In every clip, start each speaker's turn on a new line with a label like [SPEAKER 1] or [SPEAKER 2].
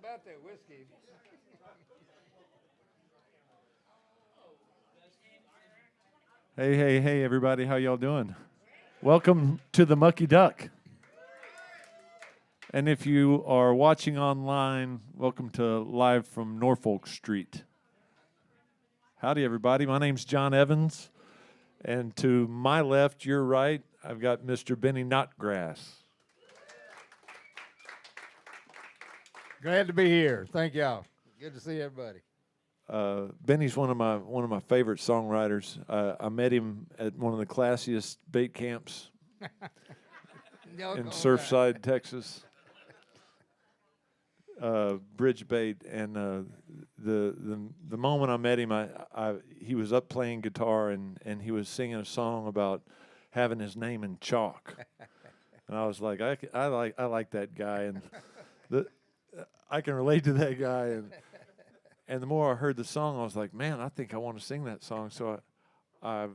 [SPEAKER 1] about that whiskey.
[SPEAKER 2] Hey, everybody. How y'all doing? Welcome to the Mucky Duck. And if you are watching online, welcome to Live from Norfolk Street. Howdy, everybody. My name's John Evans. And to my left, your right, I've got Mr. Benny Notgrass.
[SPEAKER 1] Glad to be here. Thank y'all. Good to see everybody.
[SPEAKER 2] Benny's one of my favorite songwriters. I met him at one of the classiest bait camps in Surfside, Texas. Bridge bait, and the moment I met him, he was up playing guitar and he was singing a song about having his name in chalk, and I was like, I like that guy, and I can relate to that guy, and the more I heard the song, I was like, man, I think I want to sing that song. So I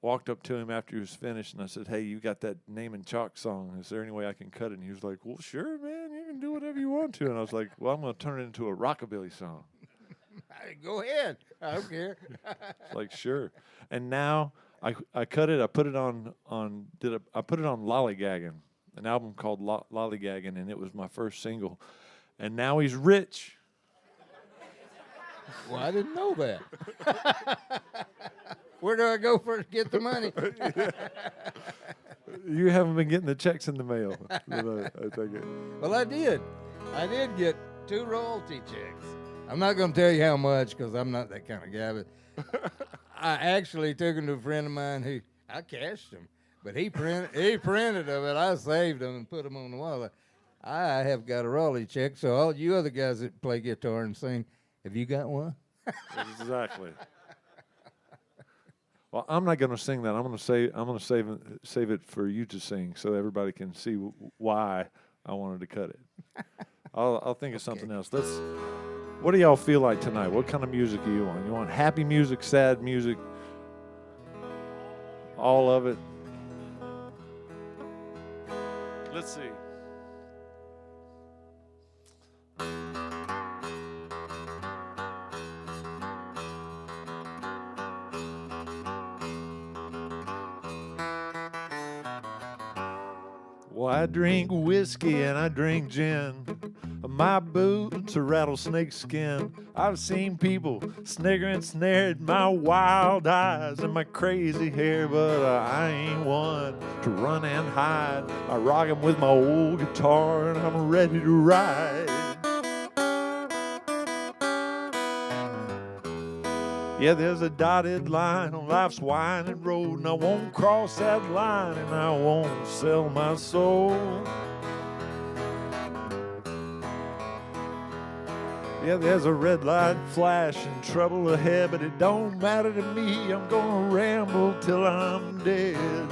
[SPEAKER 2] walked up to him after he was finished, and I said, hey, you got that name in chalk song. Is there any way I can cut it? And he was like, well, sure, man. You can do whatever you want to. And I was like, well, I'm going to turn it into a rockabilly song.
[SPEAKER 1] Go ahead. I don't care.
[SPEAKER 2] It's like, sure. And now I cut it. I put it on Lollygagging, an album called Lollygagging, and it was my first single. And now he's rich.
[SPEAKER 1] Well, I didn't know that. Where do I go to get the money?
[SPEAKER 2] You haven't been getting the checks in the mail. I take it.
[SPEAKER 1] Well, I did. I did get 2 royalty checks. I'm not going to tell you how much because I'm not that kind of guy, but I actually took them to a friend of mine who I cashed them, but he printed them, and I saved them and put them on the wall. I have got a royalty check, so all you other guys that play guitar and sing, have you got one?
[SPEAKER 2] Exactly. Well, I'm not going to sing that. I'm going to save it for you to sing, so everybody can see why I wanted to cut it. I'll think of something else. What do y'all feel like tonight? What kind of music do you want? You want happy music, sad music, all of it? Let's see. Well, I drink whiskey and I drink gin. My boots are rattlesnake skin. I've seen people snigger and snare at my wild eyes and my crazy hair, but I ain't one to run and hide. I rock 'em with my old guitar and I'm ready to ride. Yeah, there's a dotted line on life's winding road, and I won't cross that line, and I won't sell my soul. Yeah, there's a red light flashing, trouble ahead, but it don't matter to me. I'm gonna ramble till I'm dead.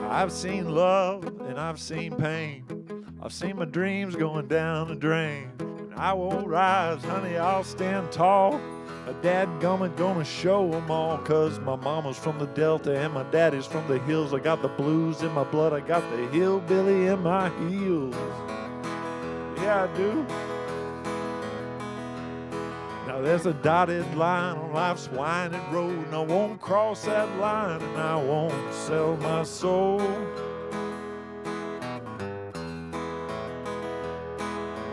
[SPEAKER 2] I've seen love and I've seen pain. I've seen my dreams going down the drain. I won't rise, honey, I'll stand tall. My dadgummit gonna show 'em all, 'cause my mama's from the Delta and my daddy's from the hills. I got the blues in my blood, I got the hillbilly in my heels. Yeah, I do. Now there's a dotted line on life's winding road, and I won't cross that line, and I won't sell my soul.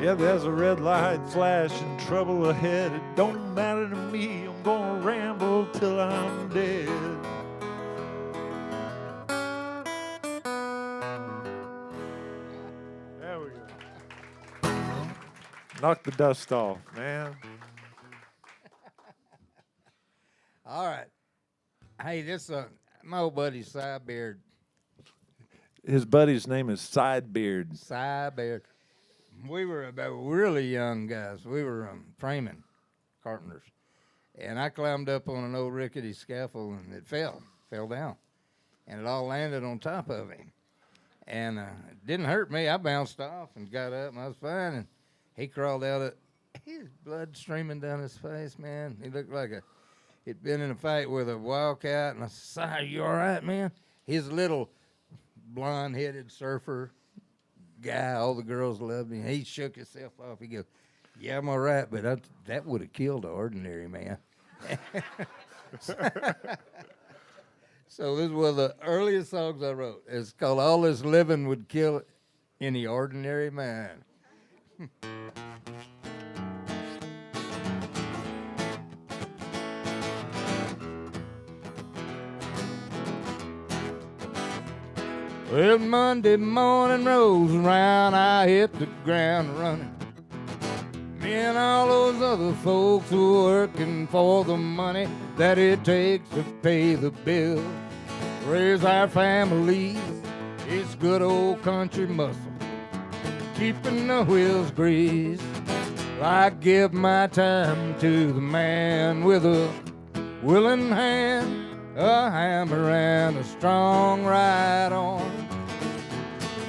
[SPEAKER 2] Yeah, there's a red light flashing, trouble ahead. It don't matter to me. I'm gonna ramble till I'm dead. There we go. Knock the dust off, man.
[SPEAKER 1] All right. Hey, this my old buddy Sidebeard.
[SPEAKER 2] His buddy's name is Sidebeard.
[SPEAKER 1] Sidebeard. We were about really young guys. We were framing carpenters. And I climbed up on an old rickety scaffold, and it fell down. And it all landed on top of him. And it didn't hurt me. I bounced off and got up, and I was fine. And he crawled out. His blood streaming down his face, man. He looked like he'd been in a fight with a wildcat. And I said, "Si, you all right, man?" His little blonde-headed surfer guy. All the girls loved him. He shook himself off. He goes, "Yeah, I'm all right, but that would have killed an ordinary man." So this is one of the earliest songs I wrote. It's called "All This Living Would Kill Any Ordinary Man." Well, Monday morning rolls around, I hit the ground running. Me and all those other folks were working for the money that it takes to pay the bill, raise our families. It's good old country muscle, keeping the wheels greased. I give my time to the man with a willing hand, a hammer and a strong right arm.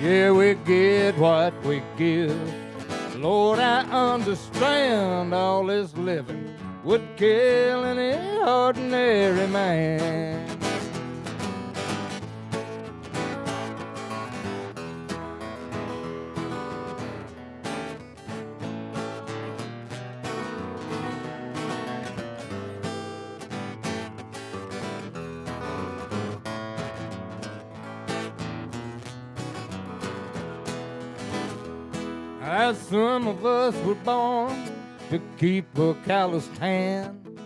[SPEAKER 1] Yeah, we get what we give. Lord, I understand all this living would kill any ordinary man. As some of us were born to keep a calloused hand,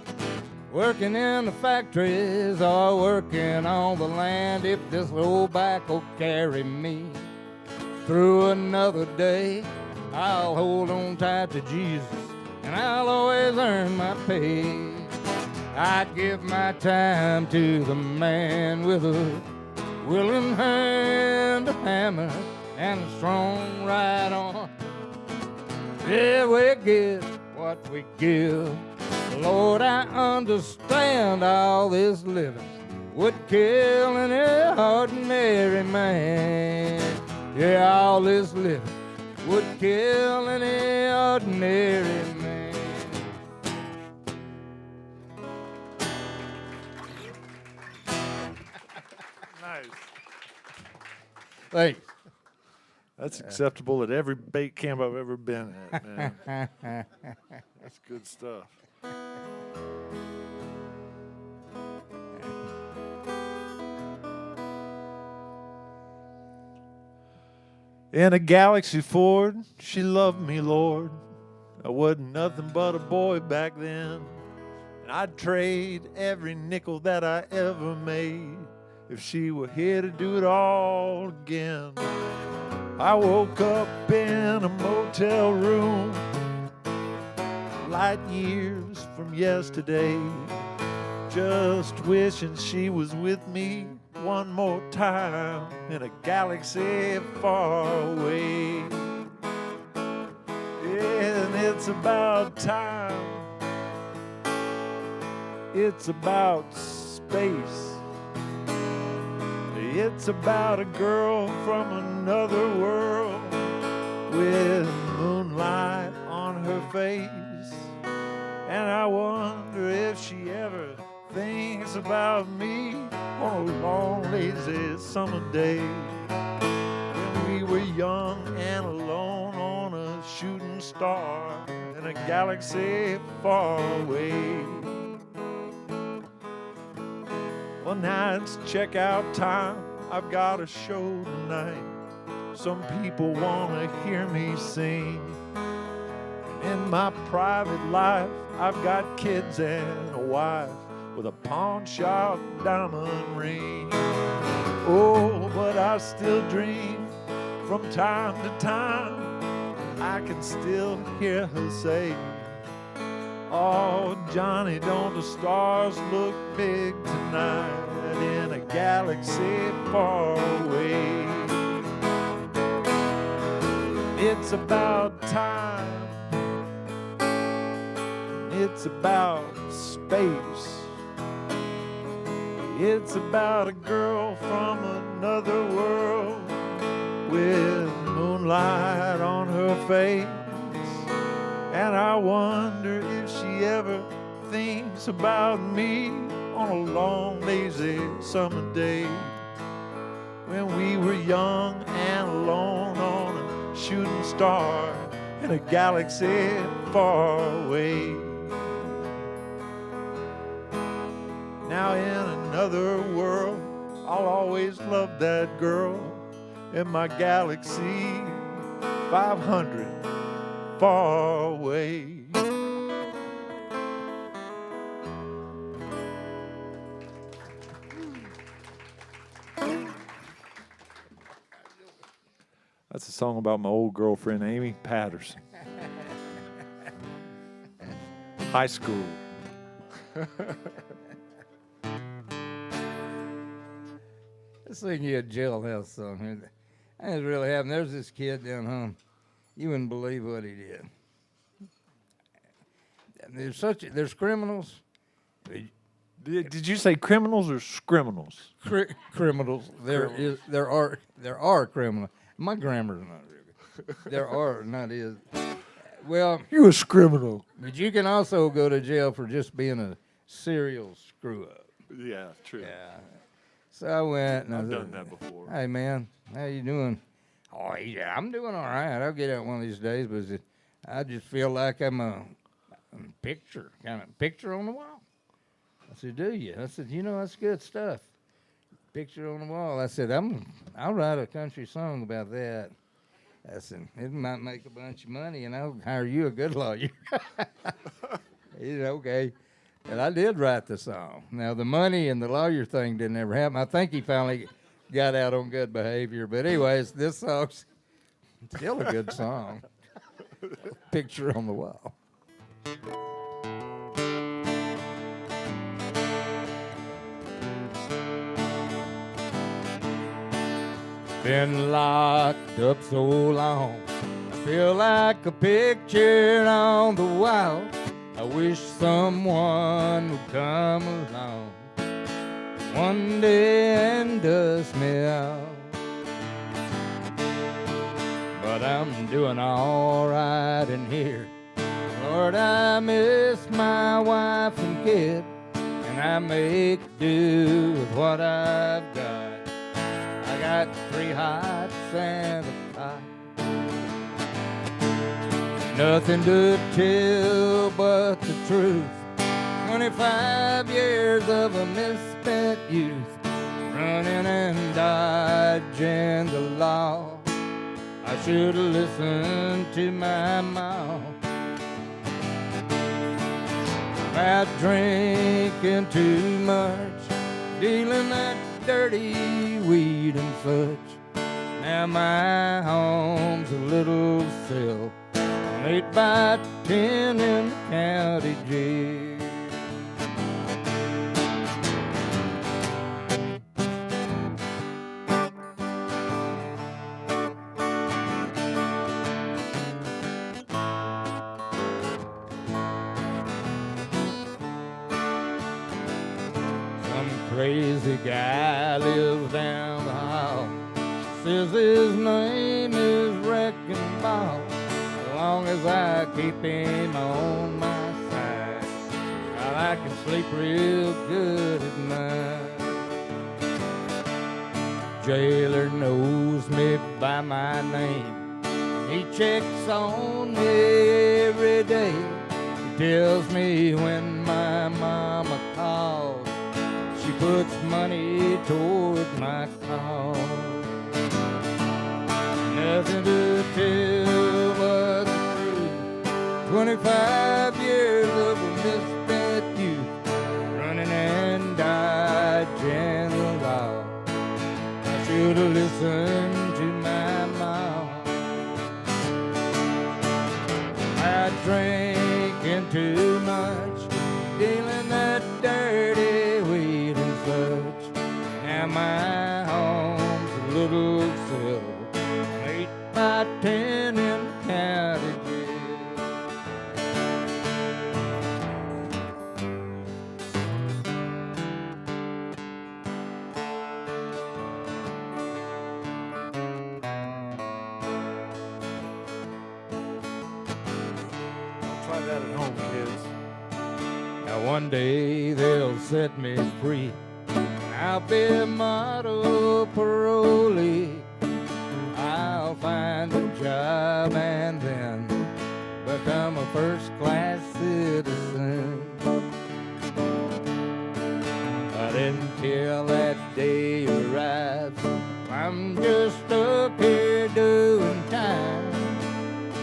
[SPEAKER 1] working in the factories or working on the land. If this old back will carry me through another day, I'll hold on tight to Jesus and I'll always earn my pay. I give my time to the man with a willing hand, a hammer, and a strong right arm. Yeah, we get what we give. Lord, I understand all this living would kill any ordinary man. Yeah, all this living would kill any ordinary man.
[SPEAKER 2] Nice.
[SPEAKER 1] Thanks.
[SPEAKER 2] That's acceptable at every bait camp I've ever been at, man. That's good stuff. In a galaxy Ford, she loved me, Lord. I wasn't nothing but a boy back then. And I'd trade every nickel that I ever made if she were here to do it all again. I woke up in a motel room, light years from yesterday, just wishing she was with me one more time in a galaxy far away. And it's about time, it's about space. It's about a girl from another world with moonlight on her face. And I wonder if she ever thinks about me on a long, lazy summer day when we were young and alone on a shooting star in a galaxy far away. Well, now it's checkout time. I've got a show tonight. Some people want to hear me sing. In my private life, I've got kids and a wife with a pawn shop diamond ring. Oh, but I still dream from time to time. I can still hear her say, "Oh, Johnny, don't the stars look big tonight in a galaxy far away?" It's about time. It's about space. It's about a girl from another world with moonlight on her face. And I wonder if she ever thinks about me on a long, lazy summer day when we were young and alone on a shooting star in a galaxy far away. Now in another world, I'll always love that girl in my galaxy 500 far away. That's a song about my old girlfriend, Amy Patterson. High school.
[SPEAKER 1] Let's sing you a jailhouse song here. That ain't really happened. There's this kid down home. You wouldn't believe what he did. There's criminals.
[SPEAKER 2] Did you say criminals or scriminals?
[SPEAKER 1] Criminals. There are criminals. My grammar's not really good. There are, not is. Well,
[SPEAKER 2] You a scriminal.
[SPEAKER 1] but you can also go to jail for just being a serial screw up.
[SPEAKER 2] Yeah, true.
[SPEAKER 1] Yeah. So I went and I
[SPEAKER 2] I've
[SPEAKER 1] said,
[SPEAKER 2] done that before.
[SPEAKER 1] "Hey man, how you doing?" "Oh yeah, I'm doing all right. I'll get out one of these days, but I just feel like I'm a picture on the wall." I said, "Do you?" I said, "That's good stuff. Picture on the wall." I said, "I'll write a country song about that." I said, "It might make a bunch of money, and I'll hire you a good lawyer." He said, "Okay." And I did write the song. Now, the money and the lawyer thing didn't ever happen. I think he finally got out on good behavior. But anyways, this song's still a good song. Picture on the wall. Been locked up so long, I feel like a picture on the wall. I wish someone would come along one day and dust me out. But I'm doing all right in here. Lord, I miss my wife and kid, and I make do with what I've got. I got 3 hots and a cot. Nothing to tell but the truth. 25 years of a misspent youth, running and dodging the law. I should have listened to my mom about drinking too much, dealing that dirty weed and such. Now my home's a little cell, 8 by 10 in the county jail. Some crazy guy lives down the hall, says his name is Wrecking Ball. As long as I keep him on my side, I can sleep real good at night. Jailer knows me by my name. He checks on me every day. He tells me when my mama calls, she puts money toward my call. Nothing to tell but the truth. 25 years of a misspent youth, running and dodging the law. I should have listened to my mom. I drinking too much, dealing that dirty weed and such. Now my home's a little cell, 8 by 10 in the county jail.
[SPEAKER 2] Try that at home, kids.
[SPEAKER 1] Now one day they'll set me free. I'll be a model parole I'm just stuck here doing time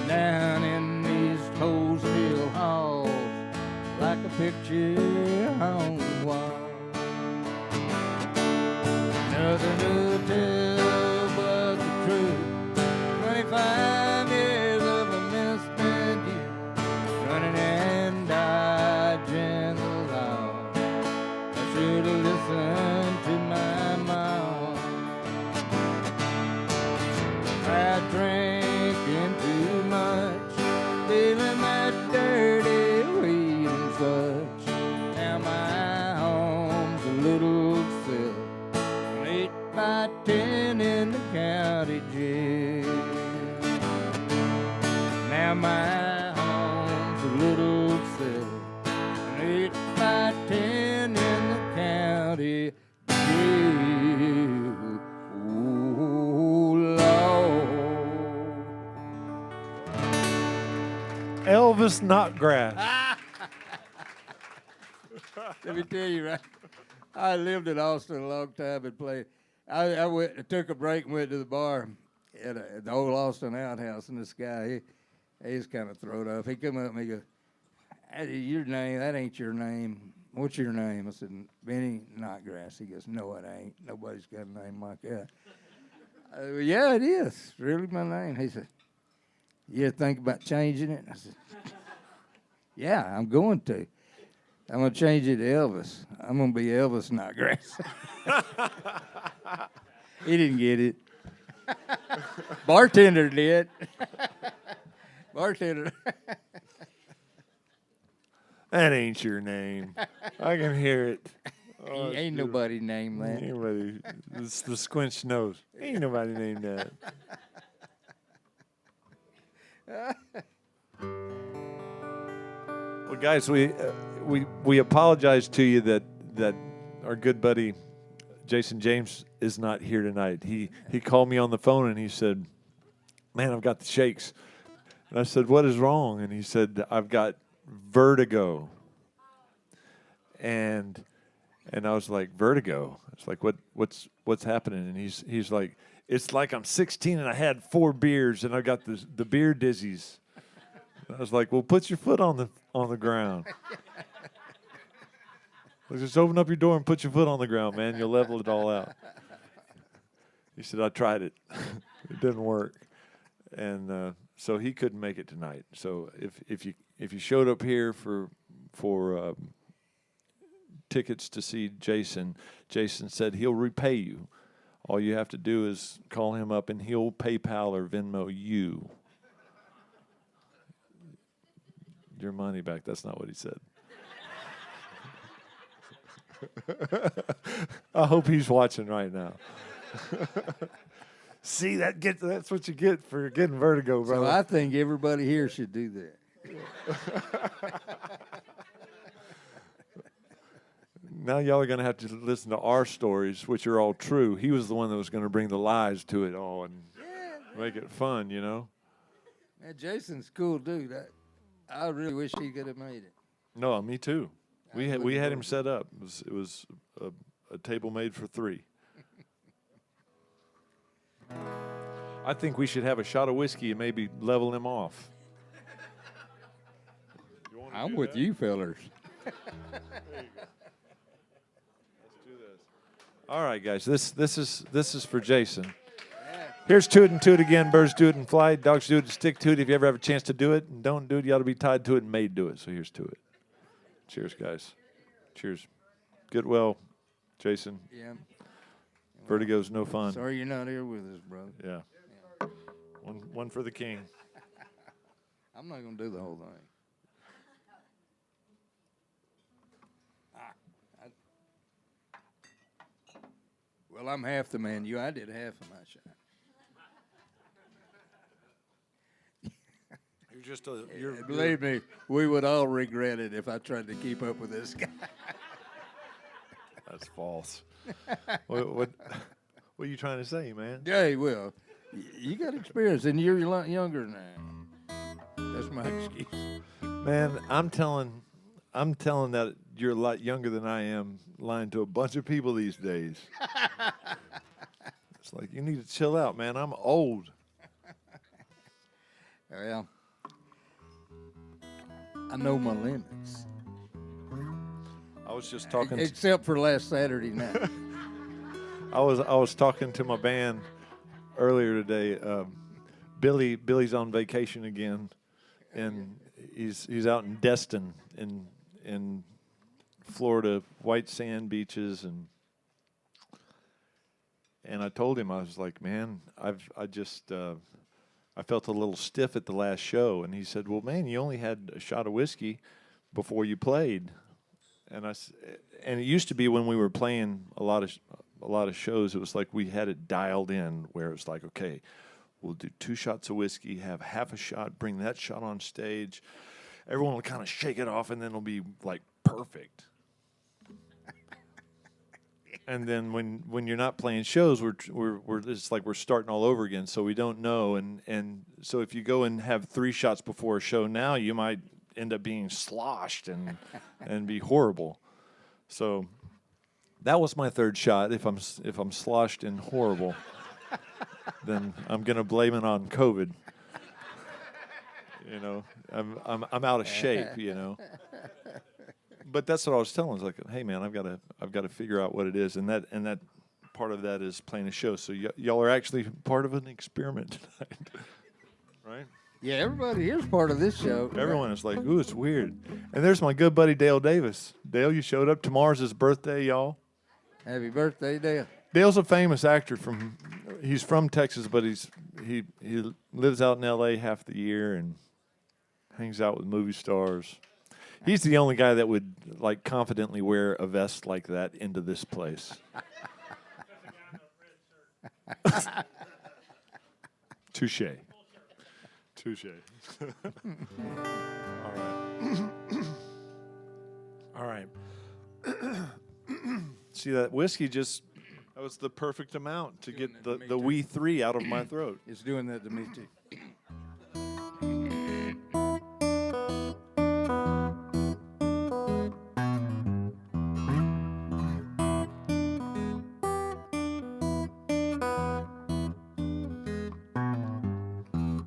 [SPEAKER 1] down in these cold steel halls, like a picture on the wall. Nothing to tell but the truth. 25 years of a misspent youth, running and dodging the law. I should have listened to my mom. I drinking too much, feeling that dirty weed and such. Now my home's a little cell, 8 by 10 in the county jail. Now my home's a little cell, 8 by 10 in the county jail. Ooh, Lord.
[SPEAKER 2] Elvis Notgrass.
[SPEAKER 1] Let me tell you, right? I lived in Austin a long time and played. I took a break and went to the bar at the old Austin outhouse, and this guy, he's kind of thrown up. He come up and he goes, "Hey, your name, that ain't your name. What's your name?" I said, "Benny Notgrass." He goes, "No, it ain't. Nobody's got a name like that." Well, yeah, it is. It's really my name. He said, "You ever think about changing it?" I said, "Yeah, I'm going to. I'm going to change it to Elvis. I'm going to be Elvis Notgrass." He didn't get it. Bartender did. Bartender.
[SPEAKER 2] That ain't your name. I can hear it. Oh,
[SPEAKER 1] Ain't nobody named that.
[SPEAKER 2] Anybody, it's the squinch nose. Ain't nobody named that. Well, guys, we apologize to you that our good buddy Jason James is not here tonight. He called me on the phone and he said, "Man, I've got the shakes." And I said, "What is wrong?" And he said, "I've got vertigo." And I was like, "Vertigo?" It's like, what's happening? And he's like, "It's like I'm 16 and I had 4 beers and I got the beer dizzies." And I was like, "Well, put your foot on the ground. Just open up your door and put your foot on the ground, man. You'll level it all out." He said, "I tried it. It didn't work." And so he couldn't make it tonight. So if you showed up here for tickets to see Jason said he'll repay you. All you have to do is call him up and he'll PayPal or Venmo you your money back. That's not what he said. I hope he's watching right now. See, that's what you get for getting vertigo, brother.
[SPEAKER 1] So I think everybody here should do that.
[SPEAKER 2] Now y'all are going to have to listen to our stories, which are all true. He was the one that was going to bring the lies to it all and make it fun, you know?
[SPEAKER 1] Man, Jason's cool dude. I really wish he could have made it.
[SPEAKER 2] No, me too. We had him set up. It was a table made for 3. I think we should have a shot of whiskey and maybe level him off.
[SPEAKER 1] I'm with you, fellers.
[SPEAKER 2] There you go. Let's do this. All right, guys. This is for Jason. Here's Toot and Toot again. Birds do it and fly. Dogs do it and stick to it. If you ever have a chance to do it and don't do it, you ought to be tied to it and made to it. So here's to it. Cheers, guys. Cheers. Get well, Jason.
[SPEAKER 1] Yeah.
[SPEAKER 2] Vertigo's no fun.
[SPEAKER 1] Sorry you're not here with us, brother.
[SPEAKER 2] Yeah. One for the king.
[SPEAKER 1] I'm not going to do the whole thing. Well, I'm half the man you. I did half of my shot. Believe me, we would all regret it if I tried to keep up with this guy.
[SPEAKER 2] That's false. What are you trying to say, man?
[SPEAKER 1] Yeah, he will. You got experience, and you're a lot younger than I am. That's my excuse.
[SPEAKER 2] Man, I'm telling that you're a lot younger than I am, lying to a bunch of people these days. It's like, you need to chill out, man. I'm old.
[SPEAKER 1] Well, I know my limits.
[SPEAKER 2] I was just talking.
[SPEAKER 1] Except for last Saturday night.
[SPEAKER 2] I was talking to my band earlier today. Billy's on vacation again, and he's out in Destin in Florida, white sand beaches, and I told him, I was like, man, I felt a little stiff at the last show, and he said, well, man, you only had a shot of whiskey before you played, and it used to be when we were playing a lot of shows, it was like we had it dialed in where it was like, okay, we'll do 2 shots of whiskey, have half a shot, bring that shot on stage. Everyone will kind of shake it off, and then it'll be like perfect. And then when you're not playing shows, we're it's like we're starting all over again. So we don't know, and so if you go and have 3 shots before a show now, you might end up being sloshed and be horrible. So that was my 3rd shot. If I'm sloshed and horrible, then I'm gonna blame it on COVID. You know, I'm out of shape. You know. But that's what I was telling. I was like, hey man, I've got to figure out what it is, and that part of that is playing a show. So y'all are actually part of an experiment tonight, right?
[SPEAKER 1] Yeah, everybody here's part of this show.
[SPEAKER 2] Everyone is like, ooh, it's weird. And there's my good buddy Dale Davis. Dale, you showed up. Tomorrow's his birthday, y'all.
[SPEAKER 1] Happy birthday, Dale.
[SPEAKER 2] Dale's a famous actor he's from Texas, but he lives out in L.A. half the year and hangs out with movie stars. He's the only guy that would like confidently wear a vest like that into this place. Touche. All right. All right. See, that whiskey that was the perfect amount to get the wee 3 out of my throat.
[SPEAKER 1] It's doing that to me too.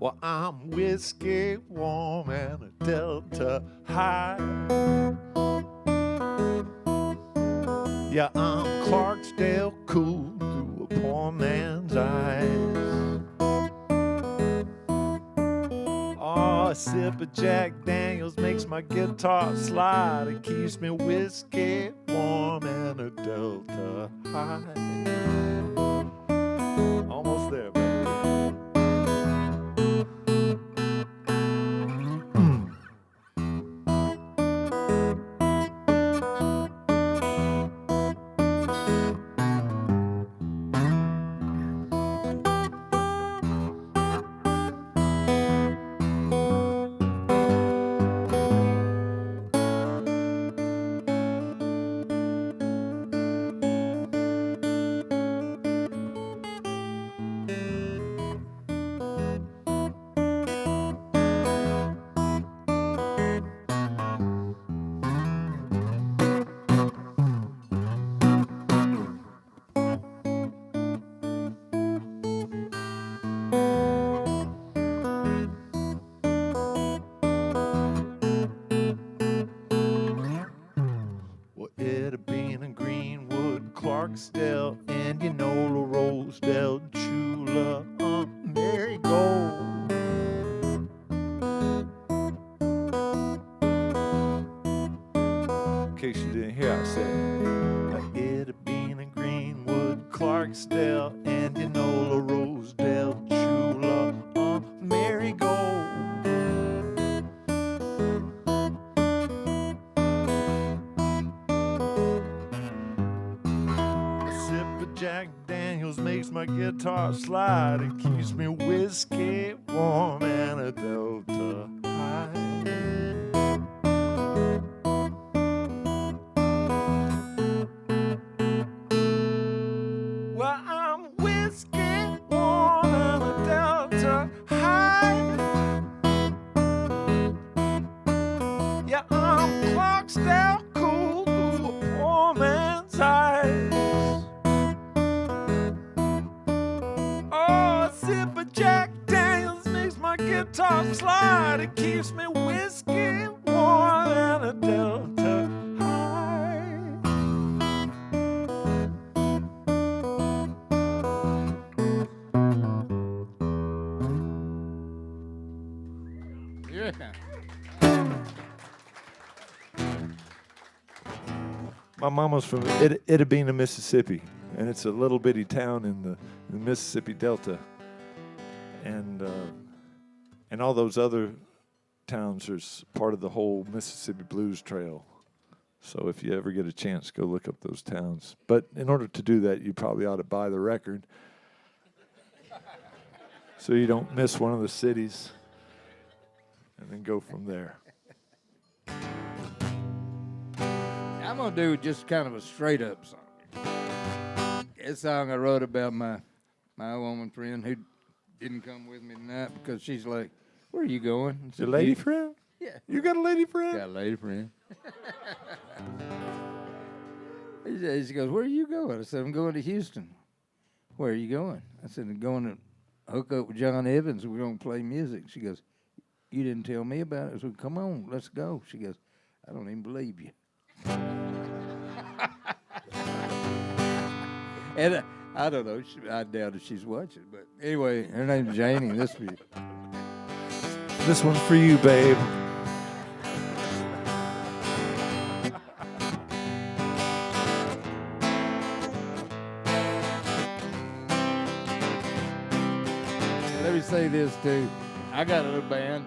[SPEAKER 2] Well, I'm whiskey warm and a Delta high. Yeah, I'm Clarksdale cool through a poor man's eyes. Oh, a sip of Jack Daniels makes my guitar slide. It keeps me whiskey warm and a Delta high. Almost there, baby. Clarksdale, Indianola, Rosedale, Chula, Marigold. In case you didn't hear, I said Ida Bean and Greenwood, Clarksdale, Indianola, Rosedale, Chula, Marigold. Jack Daniels makes my guitar slide. It keeps me whiskey warm and a Delta high. Well, I'm whiskey warm and a Delta high. Yeah, I'm Clarksdale cool through a poor man's eyes. top slide. It keeps me whiskey warm and a Delta high.
[SPEAKER 1] Yeah.
[SPEAKER 2] My mama's from Itabena, Mississippi, and it's a little bitty town in the Mississippi Delta. And all those other towns are part of the whole Mississippi Blues Trail. So if you ever get a chance, go look up those towns. But in order to do that, you probably ought to buy the record so you don't miss one of the cities, and then go from there.
[SPEAKER 1] I'm gonna do just kind of a straight up song. It's a song I wrote about my woman friend who didn't come with me tonight because she's like, "Where are you going?" I said,
[SPEAKER 2] Your lady friend?
[SPEAKER 1] Yeah.
[SPEAKER 2] You got a lady friend?
[SPEAKER 1] Got a lady friend. She goes, "Where are you going?" I said, "I'm going to Houston." "Where are you going?" I said, "I'm going to hook up with John Evans. We're going to play music." She goes, "You didn't tell me about it." I said, "Come on, let's go." She goes, "I don't even believe you." And I don't know. I doubt if she's watching. But anyway, her name's Janie. This
[SPEAKER 2] one's for you, babe.
[SPEAKER 1] Let me say this too. I got a little band,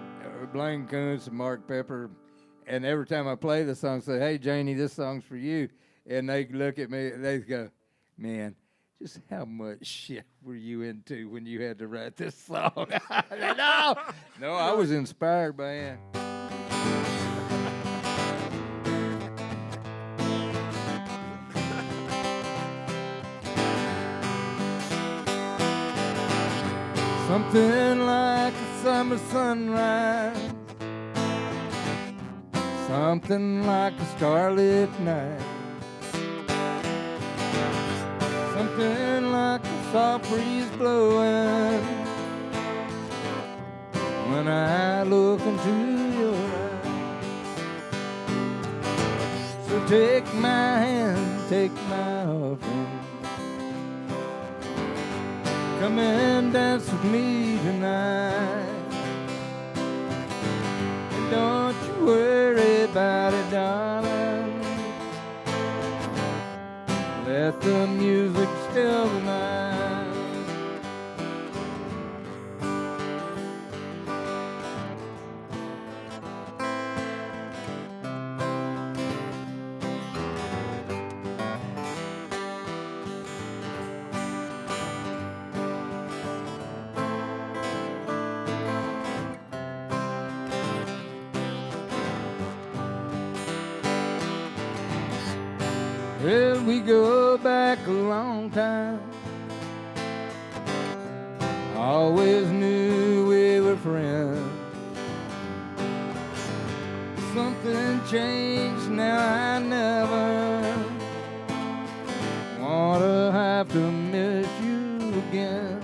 [SPEAKER 1] Blaine Kuntz and Mark Pepper, and every time I play the song, say, "Hey Janie, this song's for you," and they look at me, and they go, "Man, just how much shit were you into when you had to write this song?" No, I was inspired by it. Something like a summer sunrise, something like a starlit night, something like a soft breeze blowing when I look into your eyes. So take my hand, take my offering, come and dance with me tonight. And don't you worry about it, darling. Let the music still the night. Well, we go back a long time. Always knew we were friends. Something changed, now I never want to have to miss you again.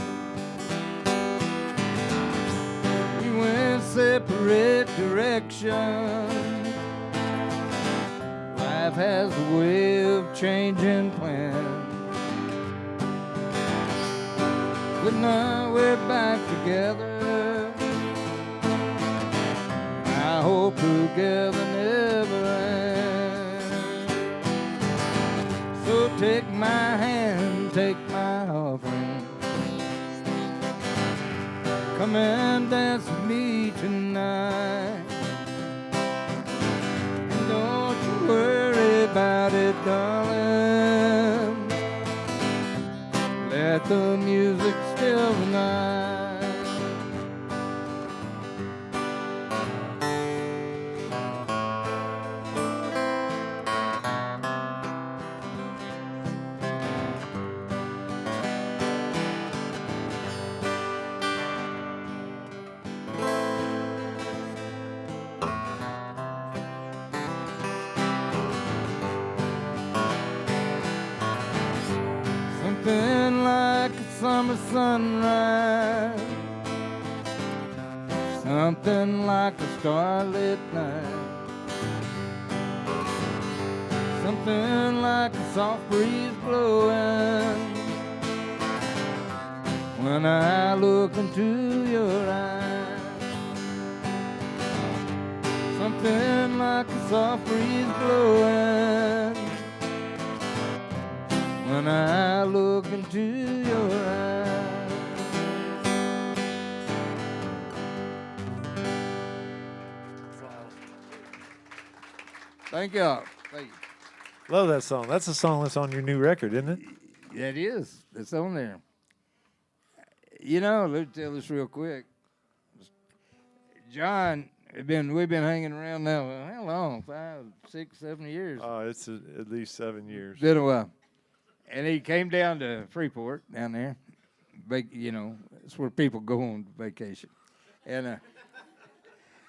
[SPEAKER 1] We went separate directions. Life has a way of changing plans. But now we're back together. I hope together never ends. So take my hand, take my offering, come and dance with me tonight. And don't you worry about it, darling. Let the music still the night. Something like a summer sunrise, something like a starlit night, something like a soft breeze blowing. When I look into your eyes, something like a soft breeze blowing. When I look into your eyes. Thank y'all. Thank you.
[SPEAKER 2] Love that song. That's a song that's on your new record, isn't it?
[SPEAKER 1] That is. It's on there. You know, let me tell this real quick. John, we've been hanging around now. How long? 5, 6, 7 years.
[SPEAKER 2] It's at least 7 years.
[SPEAKER 1] Been a while. And he came down to Freeport down there. You know, it's where people go on vacation. And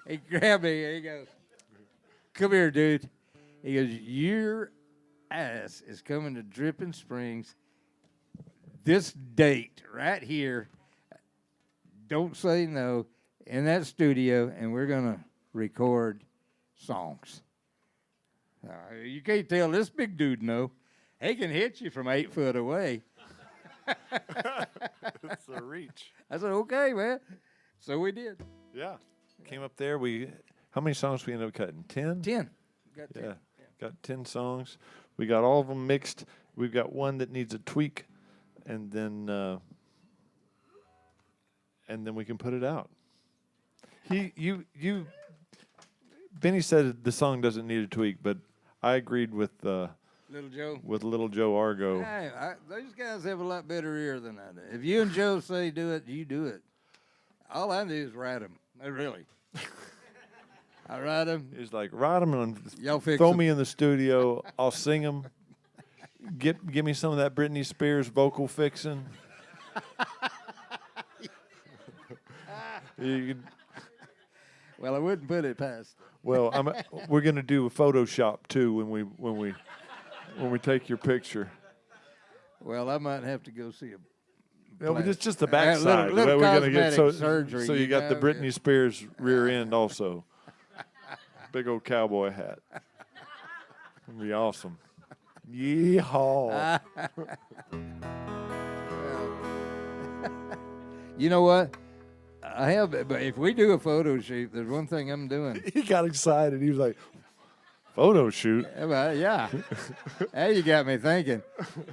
[SPEAKER 1] he grabbed me and he goes, "Come here, dude." He goes, "Your ass is coming to Dripping Springs this date right here. Don't say no, in that studio, and we're going to record songs." You can't tell this big dude no. He can hit you from 8 foot away.
[SPEAKER 2] It's a reach.
[SPEAKER 1] I said, "Okay, man." So we did.
[SPEAKER 2] Yeah. Came up there. How many songs we ended up cutting? 10?
[SPEAKER 1] 10. Got 10.
[SPEAKER 2] Yeah. Got 10 songs. We got all of them mixed. We've got one that needs a tweak, and then we can put it out. Benny said the song doesn't need a tweak, but I agreed with
[SPEAKER 1] Little Joe.
[SPEAKER 2] Little Joe Argo.
[SPEAKER 1] Hey, those guys have a lot better ear than I do. If you and Joe say do it, you do it. All I do is write them. Really. I write them.
[SPEAKER 2] He's like, write them and
[SPEAKER 1] Y'all fix
[SPEAKER 2] throw
[SPEAKER 1] 'em.
[SPEAKER 2] me in the studio. I'll sing them. Give me some of that Britney Spears vocal fixing. You can-
[SPEAKER 1] Well, I wouldn't put it past.
[SPEAKER 2] Well, we're gonna do a Photoshop too when we take your picture.
[SPEAKER 1] Well, I might have to go see a.
[SPEAKER 2] No, but it's just the
[SPEAKER 1] little-
[SPEAKER 2] backside.
[SPEAKER 1] little
[SPEAKER 2] We're gonna get
[SPEAKER 1] cosmetic surgery,
[SPEAKER 2] So you got the
[SPEAKER 1] know,
[SPEAKER 2] Britney
[SPEAKER 1] yeah.
[SPEAKER 2] Spears rear end also. Big old cowboy hat. It'll be awesome. Yeehaw.
[SPEAKER 1] You know what? I have, but if we do a photo shoot, there's one thing I'm doing.
[SPEAKER 2] He got excited. He was like, photo shoot.
[SPEAKER 1] Yeah. Hey, you got me thinking.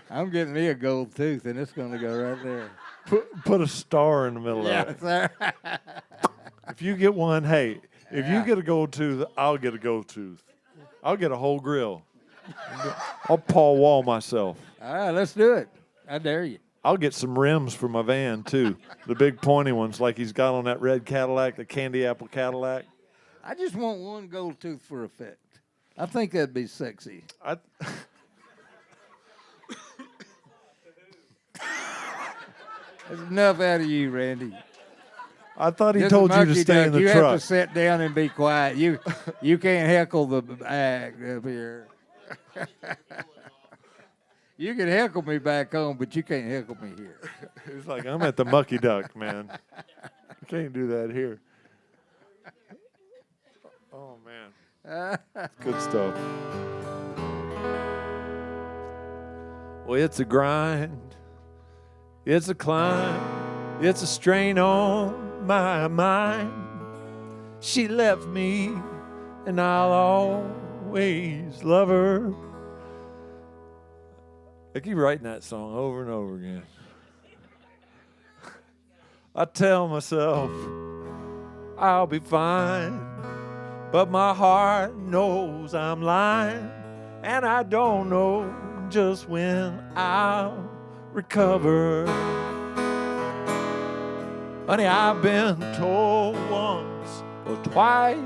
[SPEAKER 1] I'm getting me a gold tooth, and it's going to go right there.
[SPEAKER 2] Put a star in the middle of it.
[SPEAKER 1] sir.
[SPEAKER 2] If you get one, hey, if you get a gold tooth, I'll get a gold tooth. I'll get a whole grill. I'll Paul Wall myself.
[SPEAKER 1] All right, let's do it. I dare you.
[SPEAKER 2] I'll get some rims for my van, too. The big pointy ones like he's got on that red Cadillac, the candy apple Cadillac.
[SPEAKER 1] I just want one gold tooth for effect. I think that'd be sexy. That's enough out of you, Randy.
[SPEAKER 2] I thought he
[SPEAKER 1] Just a
[SPEAKER 2] told you to
[SPEAKER 1] monkey
[SPEAKER 2] stay in
[SPEAKER 1] duck.
[SPEAKER 2] the
[SPEAKER 1] You
[SPEAKER 2] truck.
[SPEAKER 1] have to sit down and be quiet. You can't heckle the act up here. You can heckle me back home, but you can't heckle me here.
[SPEAKER 2] He's like, I'm at the Mucky Duck, man. You can't do that here. Oh, man. Good stuff. Well, it's a grind. It's a climb. It's a strain on my mind. She left me, and I'll always love her. I keep writing that song over and over again. I tell myself I'll be fine, but my heart knows I'm lying, and I don't know just when I'll recover. Honey, I've been told once or twice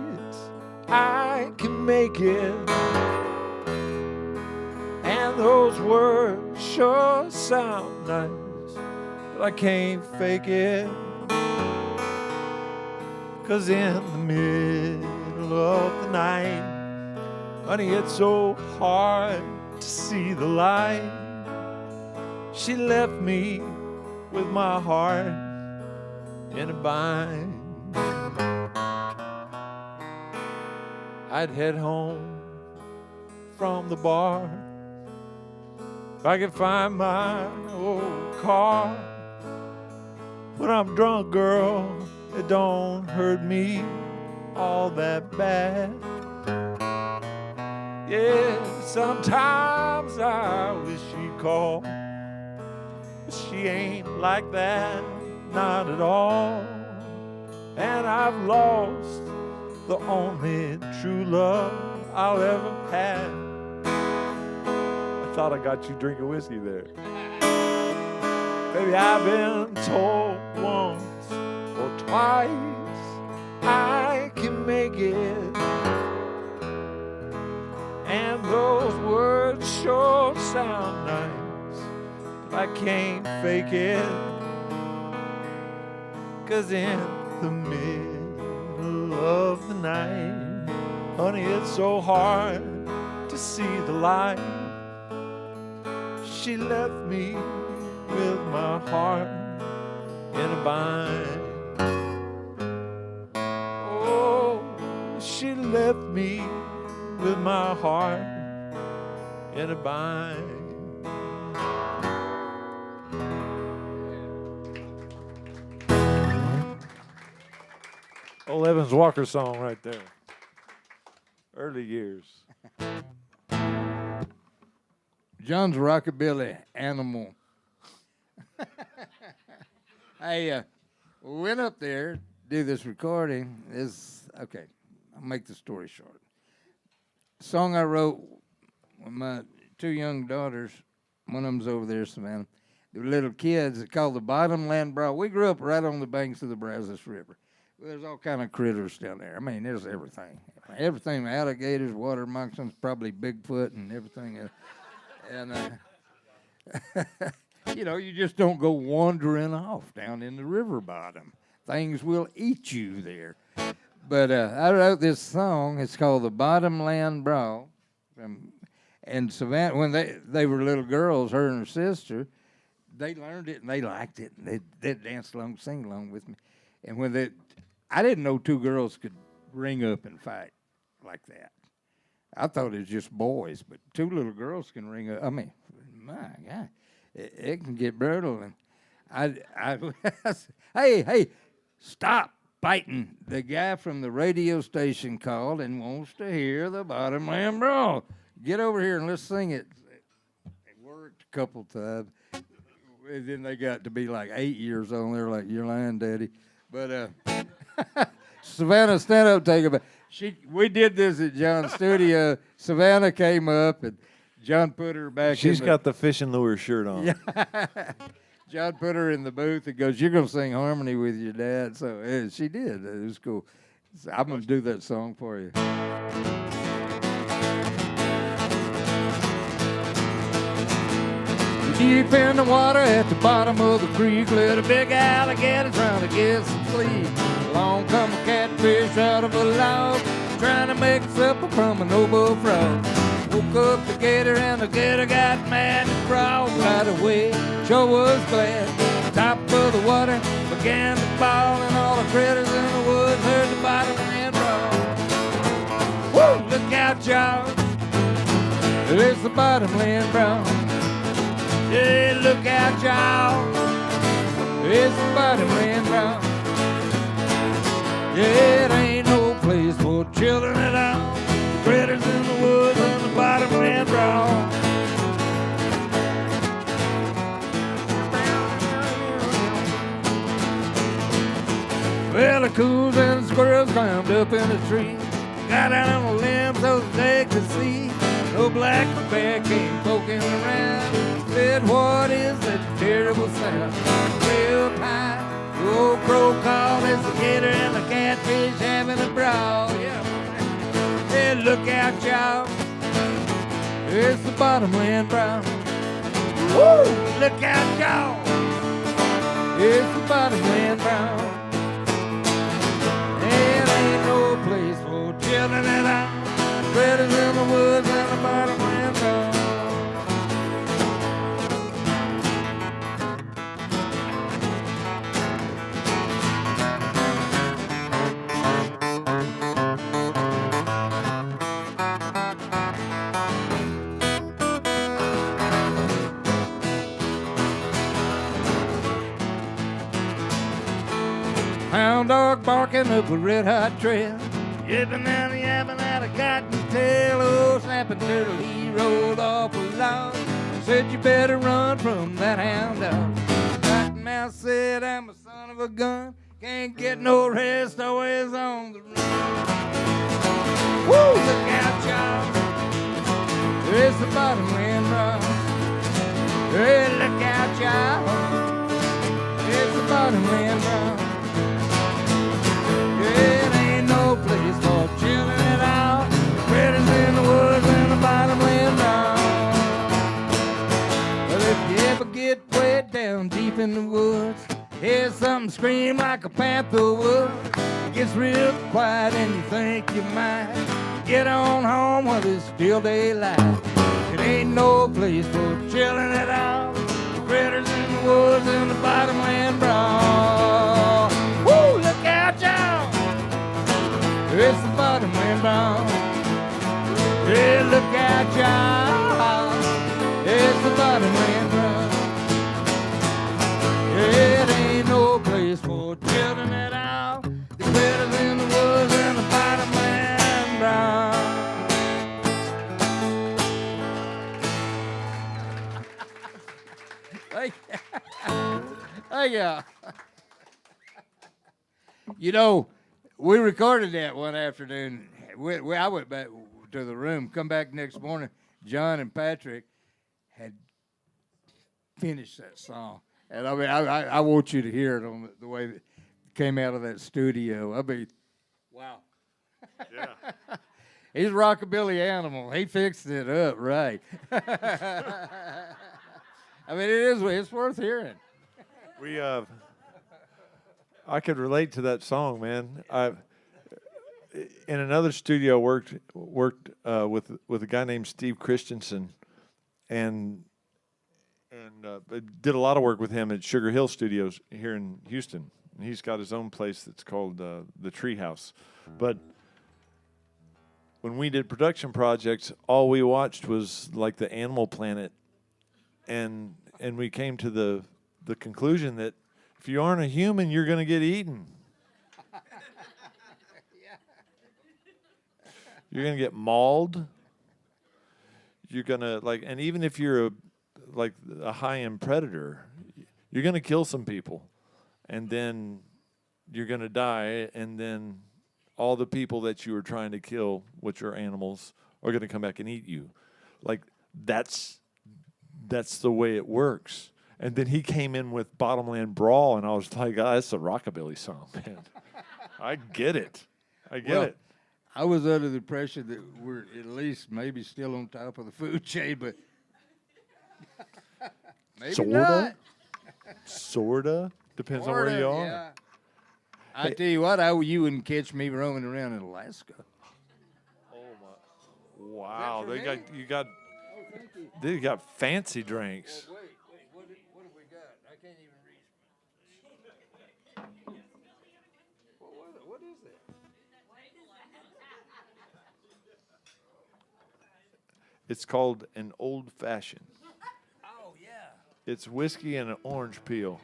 [SPEAKER 2] I can make it, and those words sure sound nice, but I can't fake it. 'Cause in the middle of the night, honey, it's so hard to see the light. She left me with my heart in a bind. I'd head home from the bar if I could find my old car. When I'm drunk, girl, it don't hurt me all that bad. Yeah, sometimes I wish she'd call, but she ain't like that, not at all. And I've lost the only true love I'll ever have. I thought I got you drinking whiskey there. Baby, I've been told once or twice I can make it, and those words sure sound nice, but I can't fake it. 'Cause in the middle of the night, honey, it's so hard to see the light. She left me with my heart in a bind. Oh, she left me with my heart in a bind. Old Evans Walker song right there. Early years.
[SPEAKER 1] John's rockabilly animal. I went up there, do this recording. Okay, I'll make the story short. Song I wrote with my two young daughters. One of them's over there, Savannah. They were little kids. It's called the Bottomland Brawl. We grew up right on the banks of the Brazos River. There's all kind of critters down there. I mean, there's everything. Everything, alligators, water moccasins, probably Bigfoot and everything else. And, you know, you just don't go wandering off down in the river bottom. Things will eat you there. But I wrote this song. It's called The Bottomland Brawl. And Savannah, when they were little girls, her and her sister, they learned it and they liked it. And they danced along, sing along with me. And when I didn't know two girls could ring up and fight like that. I thought it was just boys, but two little girls can ring up. I mean, my God, it can get brutal. And hey, stop fighting. The guy from the radio station called and wants to hear the Bottomland Brawl. Get over here and let's sing it. It worked a couple times. And then they got to be like 8 years old. They're like, "You're lying, Daddy." But Savannah, stand up, take a back. We did this at John's studio. Savannah came up and John put her back.
[SPEAKER 2] She's got the fishing lure shirt on.
[SPEAKER 1] Yeah. John put her in the booth and goes, "You're gonna sing harmony with your dad." So she did. It was cool. So I'm gonna do that song for you. Deep in the water at the bottom of the creek, little big alligator trying to get some sleep. Along come a catfish out of a log, trying to make supper from an oboe frog. Woke up the gator and the gator got mad and crawled right away. Sure was glad. Top of the water began to fall, and all the critters in the woods heard the Bottomland Brawl. Woo! Look out, y'all. It's the Bottomland Brawl. Yeah, look out, y'all. It's the Bottomland Brawl. Yeah, it ain't no place for children at all. Critters in the woods on the Bottomland Brawl. Well, the coons and the squirrels climbed up in a tree, got out on the limb so they could see. No black bear came poking around, said, "What is that terrible sound?" Way up high, the old crow called, "It's the gator and the catfish having a brawl." Yeah, hey, look out, y'all. It's the Bottomland Brawl. Woo! Look out, y'all. It's the Bottomland Brawl. It ain't no place for children at all. Critters in the woods and the Bottomland Brawl. Hound dog barking up a red hot trail. Yipping and yapping at a cottontail. Oh, snapping turtle, he rolled off a log. Said you better run from that hound dog. Cottonmouth said, I'm a son of a gun. Can't get no rest, always on the run. Woo, look out, y'all. It's the bottomland rock. Hey, look out, y'all. It's the bottomland rock. It ain't no place for children at all. Critters in the woods and the bottomland rock. Well, if you ever get way down deep in the woods, hear something scream like a panther would. It gets real quiet and you think you might get on home while it's still daylight. It ain't no place for children at all. Critters in the woods and the bottomland brawl. Woo, look out, y'all. It's the bottomland brawl. Yeah, look out, y'all. It's the bottomland brawl. It ain't no place for children at all. The critters in the woods and the bottomland brawl. Thank you. You know, we recorded that one afternoon. I went back to the room, come back next morning. John and Patrick had finished that song. And I mean, I want you to hear it on the way that came out of that studio. I mean, wow.
[SPEAKER 2] Yeah.
[SPEAKER 1] He's a rockabilly animal. He fixed it up right. I mean, it's worth hearing.
[SPEAKER 2] I could relate to that song, man. In another studio worked with a guy named Steve Christensen, and did a lot of work with him at Sugar Hill Studios here in Houston. And he's got his own place that's called the Treehouse. But when we did production projects, all we watched was like the Animal Planet, and we came to the conclusion that if you aren't a human, you're going to get eaten. You're going to get mauled. You're going to and even if you're a high-end predator, you're going to kill some people, and then you're going to die, and then all the people that you were trying to kill, which are animals, are going to come back and eat you. That's the way it works. And then he came in with Bottomland Brawl, and I was like, that's a rockabilly song, man. I get it. I get it.
[SPEAKER 1] I was under the impression that we're at least maybe still on top of the food chain, but maybe not.
[SPEAKER 2] Sorta. Depends on where you are.
[SPEAKER 1] Yeah. I tell you what, you wouldn't catch me roaming around in Alaska.
[SPEAKER 2] Oh my! Wow,
[SPEAKER 1] Is that for me?
[SPEAKER 2] They got fancy drinks.
[SPEAKER 1] Wait, what have we got? I can't even reach. What is that?
[SPEAKER 2] It's called an old fashioned.
[SPEAKER 1] Oh yeah.
[SPEAKER 2] It's whiskey and an orange peel,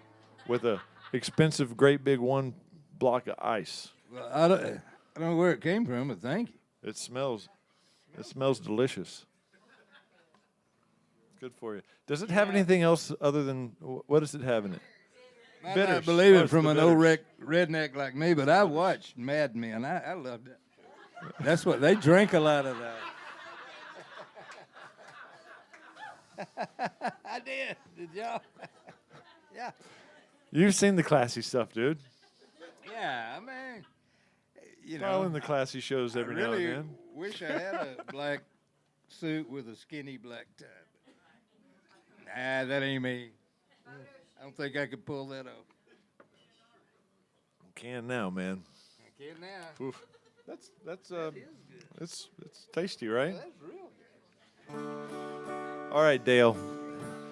[SPEAKER 2] with a expensive, great big one block of ice.
[SPEAKER 1] Well, I don't know where it came from, but thank you.
[SPEAKER 2] It smells delicious. Good for you. Does it have anything else other than what does it have in it?
[SPEAKER 1] I
[SPEAKER 2] Bitters.
[SPEAKER 1] not believe
[SPEAKER 2] Oh,
[SPEAKER 1] it
[SPEAKER 2] it's
[SPEAKER 1] from
[SPEAKER 2] the
[SPEAKER 1] an old
[SPEAKER 2] bitters.
[SPEAKER 1] redneck like me, but I watched Mad Men. I loved it. That's what they drink a lot of that. I did. Did y'all? Yeah.
[SPEAKER 2] You've seen the classy stuff, dude.
[SPEAKER 1] Yeah, I mean, you
[SPEAKER 2] Well,
[SPEAKER 1] know,
[SPEAKER 2] in the classy shows every
[SPEAKER 1] I
[SPEAKER 2] now
[SPEAKER 1] really
[SPEAKER 2] and then.
[SPEAKER 1] wish I had a black suit with a skinny black tie. But nah, that ain't me. I don't think I could pull that off.
[SPEAKER 2] Can now, man.
[SPEAKER 1] I can now.
[SPEAKER 2] Oof. That's it's tasty, right?
[SPEAKER 1] That's real good.
[SPEAKER 2] All right, Dale.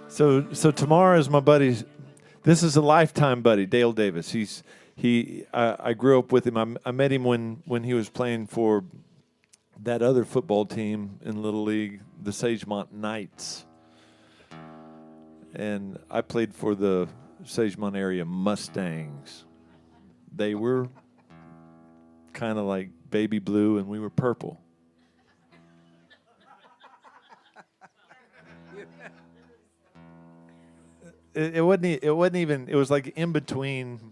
[SPEAKER 2] So tomorrow is my buddy's. This is a lifetime buddy, Dale Davis. I grew up with him. I met him when he was playing for that other football team in Little League, the Sagemont Knights. And I played for the Sagemont area Mustangs. They were kind of like baby blue, and we were purple. It wasn't. It wasn't even. It was like in between,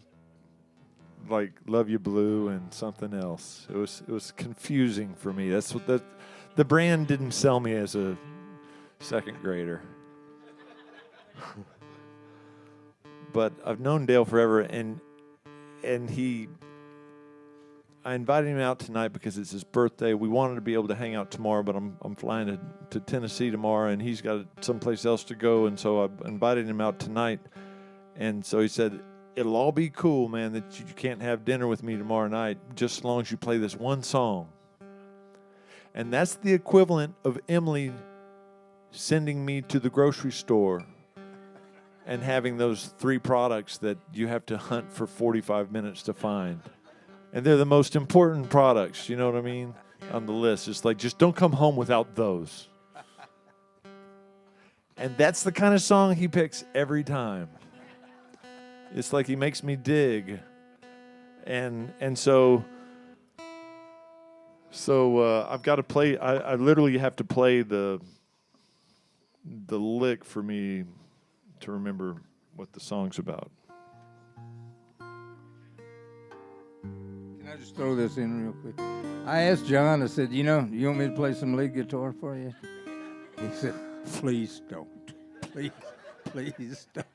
[SPEAKER 2] like Love You Blue and something else. It was. It was confusing for me. That's what the brand didn't sell me as a second grader. But I've known Dale forever, and he. I invited him out tonight because it's his birthday. We wanted to be able to hang out tomorrow, but I'm flying to Tennessee tomorrow, and he's got someplace else to go, and so I invited him out tonight. And so he said, it'll all be cool, man, that you can't have dinner with me tomorrow night, just as long as you play this one song. And that's the equivalent of Emily sending me to the grocery store and having those 3 products that you have to hunt for 45 minutes to find. And they're the most important products, you know what I mean, on the list. It's like, just don't come home without those. And that's the kind of song he picks every time. It's like he makes me dig. And so I've got to play, I literally have to play the lick for me to remember what the song's about.
[SPEAKER 1] Can I just throw this in real quick? I asked John, I said, you want me to play some lead guitar for you? He said, please don't. Please don't.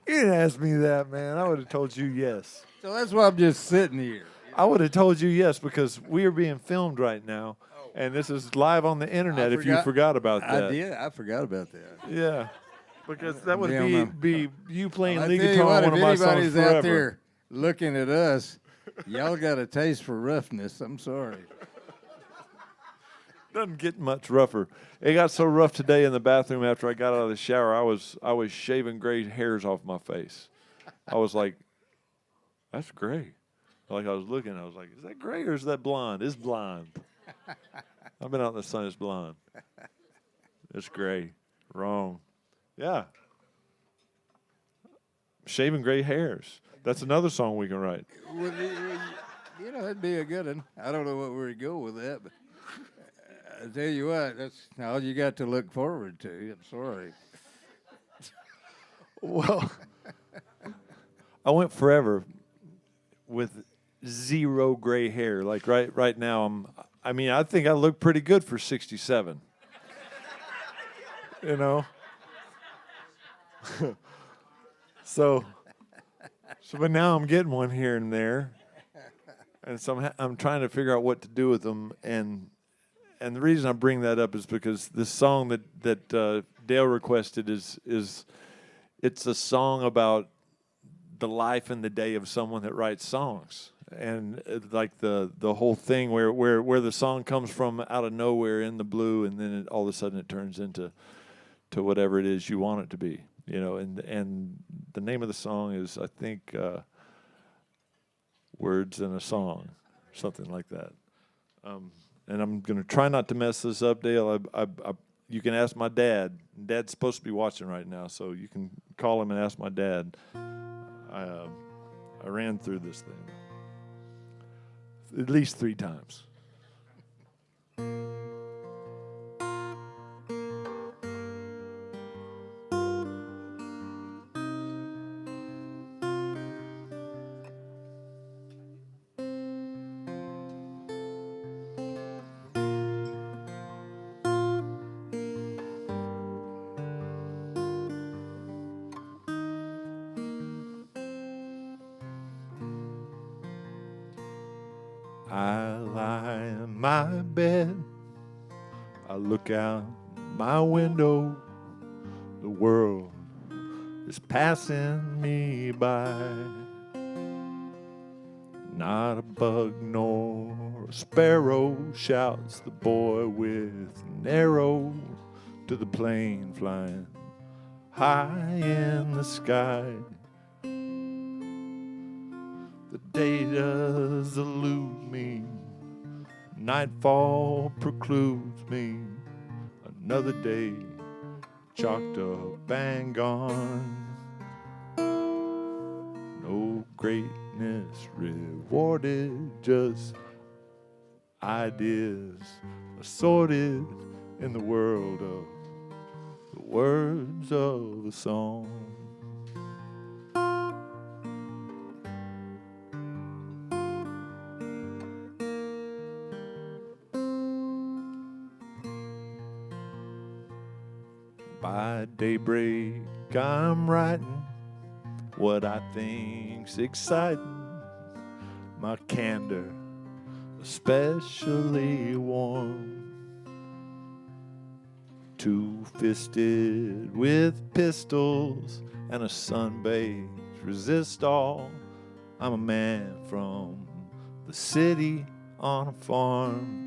[SPEAKER 2] You didn't ask me that, man. I would have told you yes.
[SPEAKER 1] So that's why I'm just sitting here.
[SPEAKER 2] I would have told you yes because we are being filmed right now, and this is live on the internet if you forgot about that.
[SPEAKER 1] I did. I forgot about that.
[SPEAKER 2] Yeah, because that would
[SPEAKER 1] Yeah,
[SPEAKER 2] be you playing lead
[SPEAKER 1] tell you
[SPEAKER 2] guitar
[SPEAKER 1] what,
[SPEAKER 2] on one of my
[SPEAKER 1] if
[SPEAKER 2] songs
[SPEAKER 1] anybody's
[SPEAKER 2] forever.
[SPEAKER 1] out there looking at us, y'all got a taste for roughness. I'm sorry.
[SPEAKER 2] Doesn't get much rougher. It got so rough today in the bathroom after I got out of the shower. I was shaving gray hairs off my face. I was like, that's gray. Like I was looking, I was like, is that gray or is that blonde? It's blonde. I've been out in the sun, it's blonde. It's gray. Wrong. Yeah. Shaving gray hairs. That's another song we can write.
[SPEAKER 1] Well, that'd be a good one. I don't know what where to go with that, but I tell you what, that's all you got to look forward to. I'm sorry.
[SPEAKER 2] Well, I went forever with 0 gray hair. Like right now, I think I look pretty good for 67. You know? So, but now I'm getting one here and there. And so I'm trying to figure out what to do with them. And the reason I bring that up is because this song that Dale requested is it's a song about the life and the day of someone that writes songs. And like the whole thing where the song comes from out of nowhere in the blue, and then all of a sudden it turns into whatever it is you want it to be, And the name of the song is, I think, Words in a Song, something like that. And I'm gonna try not to mess this up, Dale. You can ask my dad. Dad's supposed to be watching right now, so you can call him and ask my dad. I ran through this thing at least 3 times. I lie in my bed, I look out my window, the world is passing me by. Not a bug nor a sparrow, shouts the boy with an arrow to the plane flying high in the sky. The day does elude me, nightfall precludes me, another day chalked up and gone. No greatness rewarded, just ideas assorted in the world of the words of a song. By daybreak, I'm writing what I think's exciting. My candor, especially warm. Two-fisted with pistols and a sunbathed resist all. I'm a man from the city on a farm.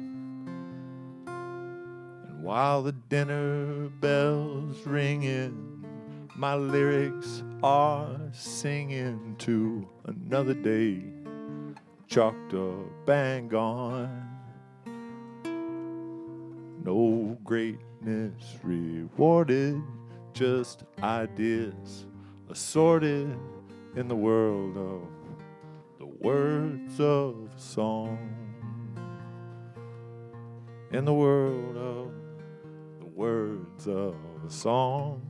[SPEAKER 2] While the dinner bells ringing, my lyrics are singing to another day, chalked up and gone. No greatness rewarded, just ideas assorted in the world of the words of a song. In the world of words of a song.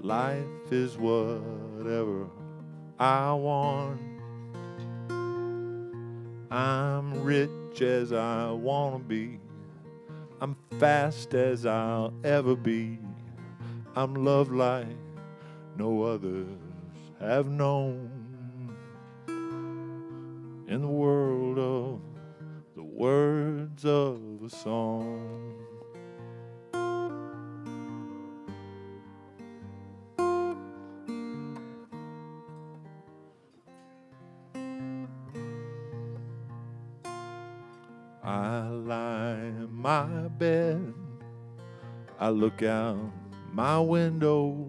[SPEAKER 2] Life is whatever I want. I'm rich as I want to be. I'm fast as I'll ever be. I'm loved like no others have known. In the world of the words of a song. I lie in my bed, I look out my window,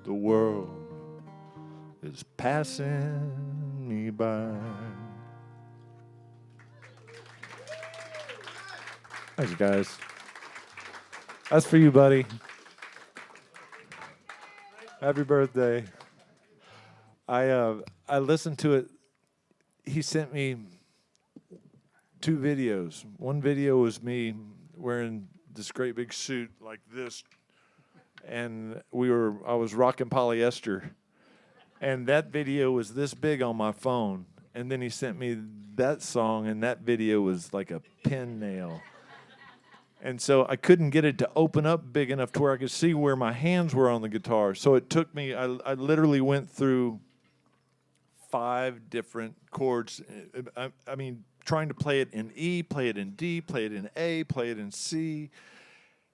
[SPEAKER 2] the world is passing me by. Thanks, guys. That's for you, buddy. Happy birthday. I listened to it. He sent me 2 videos. One video was me wearing this great big suit like this, and I was rocking polyester. And that video was this big on my phone. And then he sent me that song, and that video was like a pin nail. And so I couldn't get it to open up big enough to where I could see where my hands were on the guitar. So it took me, I literally went through 5 different chords. I mean, trying to play it in E, play it in D, play it in A, play it in C.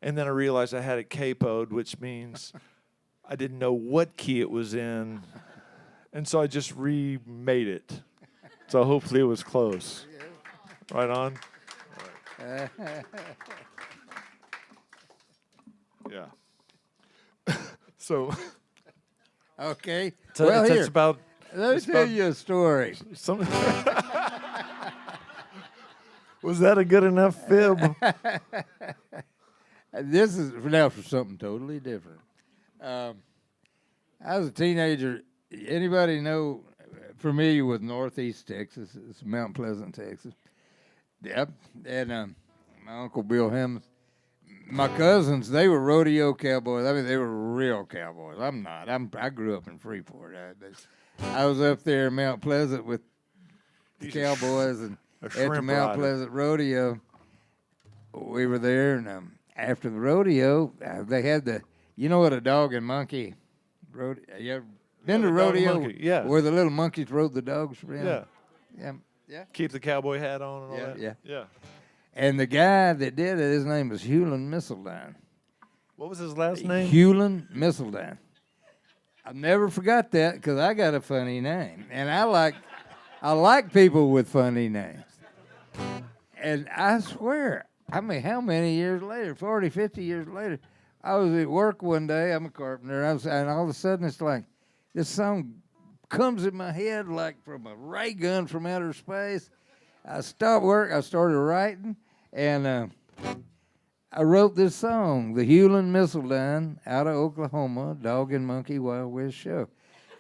[SPEAKER 2] And then I realized I had it capoed, which means I didn't know what key it was in. And so I just remade it. So hopefully it was close. Right on? All right. Yeah. So.
[SPEAKER 1] Okay.
[SPEAKER 2] Well,
[SPEAKER 1] here.
[SPEAKER 2] It's about.
[SPEAKER 1] Let me tell you a story.
[SPEAKER 2] Was that a good enough fib?
[SPEAKER 1] This is now for something totally different. I was a teenager. Anybody familiar with Northeast Texas? It's Mount Pleasant, Texas. Yep. And my Uncle Bill Hemmons. My cousins, they were rodeo cowboys. I mean, they were real cowboys. I'm not. I grew up in Freeport. I was up there in Mount Pleasant with the cowboys, and at the Mount Pleasant Rodeo, we were there. And after the rodeo, they had you know what a dog and monkey rodeo? You ever been to rodeo?
[SPEAKER 2] Monkey, yeah.
[SPEAKER 1] Where the little monkeys rode the dogs around?
[SPEAKER 2] Yeah.
[SPEAKER 1] Yeah.
[SPEAKER 2] Keep the cowboy hat on and all that?
[SPEAKER 1] Yeah. And the guy that did it, his name was Hewlin Missildine.
[SPEAKER 2] What was his last name?
[SPEAKER 1] Hewlin Missildine. I've never forgot that because I got a funny name. And I like people with funny names. And I swear, I mean, how many years later, 40, 50 years later, I was at work one day, I'm a carpenter, and all of a sudden it's like, this song comes in my head like from a ray gun from outer space. I stopped work, I started writing, and I wrote this song, the Hewlin' Missildine, out of Oklahoma, Dog and Monkey Wild West Show.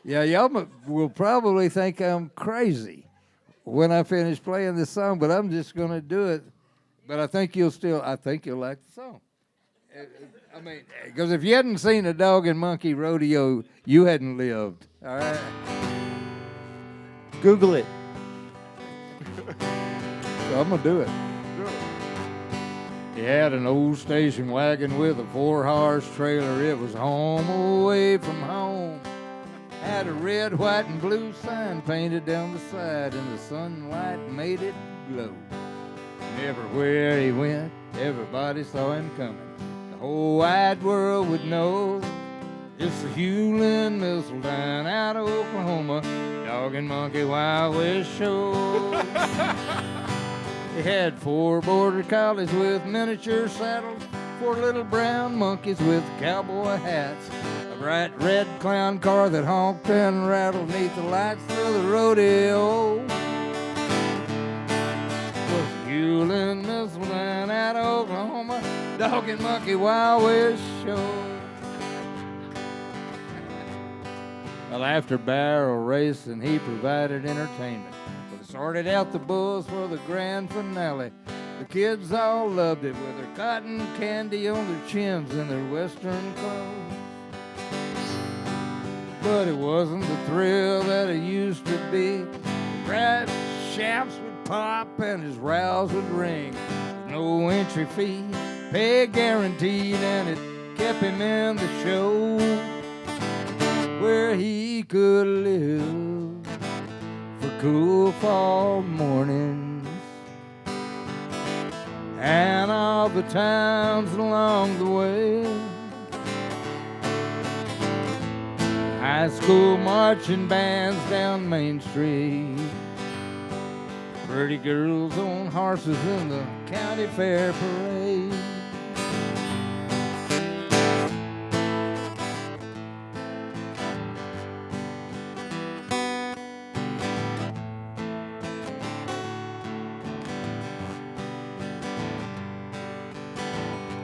[SPEAKER 1] Yeah, y'all will probably think I'm crazy when I finish playing this song, but I'm just going to do it. But I think you'll like the song. I mean, because if you hadn't seen a dog and monkey rodeo, you hadn't lived. All right?
[SPEAKER 2] Google it.
[SPEAKER 1] So I'm going to do it. He had an old station wagon with a 4-horse trailer. It was home away from home. Had a red, white, and blue sign painted down the side, and the sunlight made it glow. And everywhere he went, everybody saw him coming. The whole wide world would know it's the Hewlin' Missildine out of Oklahoma, Dog and Monkey Wild West Show. He had 4 border collies with miniature saddles, 4 little brown monkeys with cowboy hats, a bright red clown car that honked and rattled neath the lights of the rodeo. Was Hewlin' Missildine out of Oklahoma, Dog and Monkey Wild West Show. Well, after barrel racing, he provided entertainment. Sorted out the bulls for the grand finale. The kids all loved it with their cotton candy on their chins and their western clothes. But it wasn't the thrill that it used to be. The bright shafts would pop and his rows would ring. With no entry fee, pay guaranteed, and it kept him in the show where he could live for cool fall mornings and all the times along the way. High school marching bands down Main Street, pretty girls on horses in the county fair parade.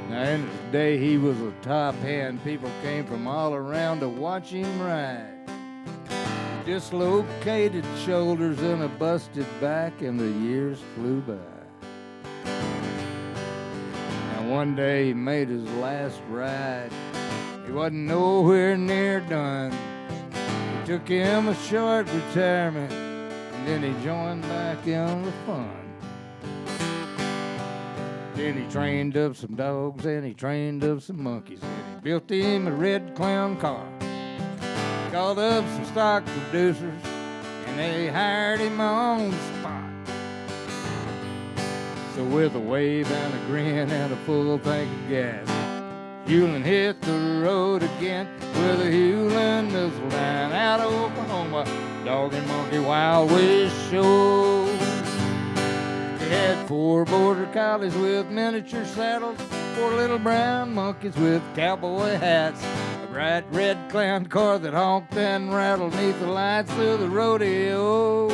[SPEAKER 1] Now, in his day, he was a top hand. People came from all around to watch him ride. Dislocated shoulders and a busted back, and the years flew by. And one day he made his last ride. He wasn't nowhere near done. It took him a short retirement, and then he joined back in the fun. Then he trained up some dogs and he trained up some monkeys, and he built him a red clown car. Called up some stock producers and they hired him on the spot. So with a wave and a grin and a full tank of gas, Hewlin' hit the road again with a Hewlin' Missildine out of Oklahoma, Dog and Monkey Wild West Show. He had 4 border collies with miniature saddles, 4 little brown monkeys with cowboy hats, a bright red clown car that honked and rattled neath the lights of the rodeo.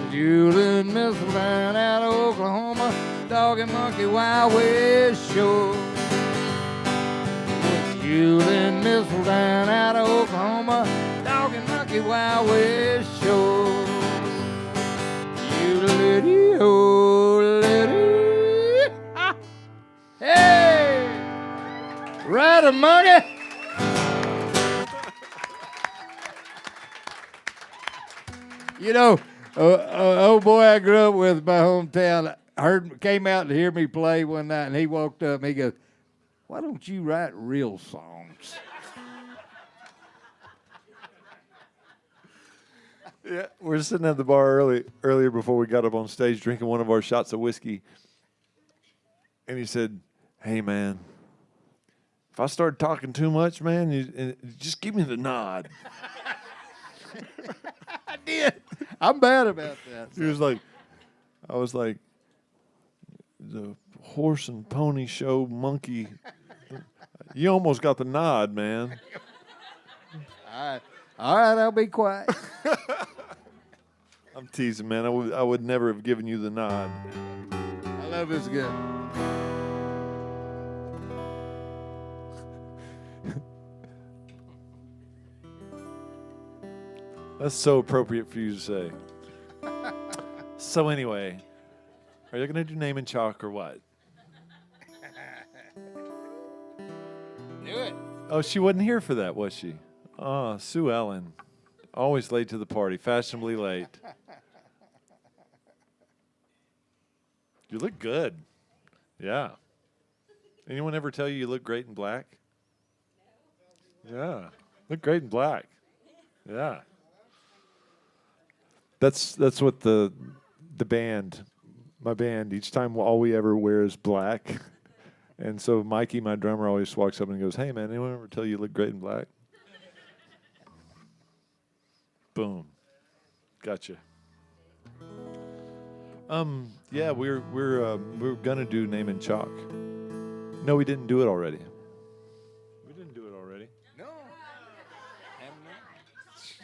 [SPEAKER 1] Hewlin' Missildine out of Oklahoma, Dog and Monkey Wild West Show. Hewlin' Missildine out of Oklahoma, Dog and Monkey Wild West Show. Hey, right a monkey. You know, old boy I grew up with in my hometown came out to hear me play one night, and he walked up and he goes, "Why don't you write real songs?"
[SPEAKER 2] Yeah, we're sitting at the bar earlier before we got up on stage drinking one of our shots of whiskey. And he said, "Hey, man, if I start talking too much, man, you just give me the nod."
[SPEAKER 1] I did. I'm bad about that.
[SPEAKER 2] He was like, I was like, the horse and pony show monkey. You almost got the nod, man.
[SPEAKER 1] All right, I'll be quiet.
[SPEAKER 2] I'm teasing, man. I would never have given you the nod.
[SPEAKER 1] I Love is good.
[SPEAKER 2] That's so appropriate for you to say. So anyway, are you going to do name and chalk or what?
[SPEAKER 1] Do it.
[SPEAKER 2] Oh, she wasn't here for that, was she? Oh, Sue Ellen. Always late to the party, fashionably late. You look good. Yeah. Anyone ever tell you look great in black? Yeah. Look great in black. Yeah. That's what the band, my band, each time all we ever wear is black. And so Mikey, my drummer, always walks up and goes, "Hey man, anyone ever tell you look great in black?" Boom. Gotcha. Yeah, we're gonna do name and chalk. No, we didn't do it already. We didn't do it already.
[SPEAKER 1] No.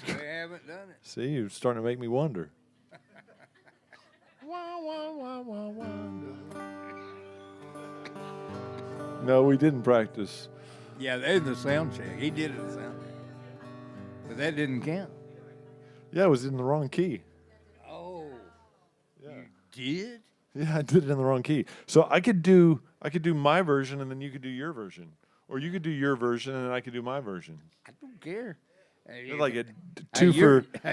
[SPEAKER 1] We haven't done it.
[SPEAKER 2] See, you're starting to make me wonder. Wonder. No, we didn't practice.
[SPEAKER 1] Yeah, there's the sound check. He did it in the sound check. But that didn't count.
[SPEAKER 2] Yeah, it was in the wrong key.
[SPEAKER 1] Oh.
[SPEAKER 2] Yeah.
[SPEAKER 1] You did?
[SPEAKER 2] Yeah, I did it in the wrong key. So I could do my version and then you could do your version. Or you could do your version and I could do my version.
[SPEAKER 1] I don't care.
[SPEAKER 2] You're like a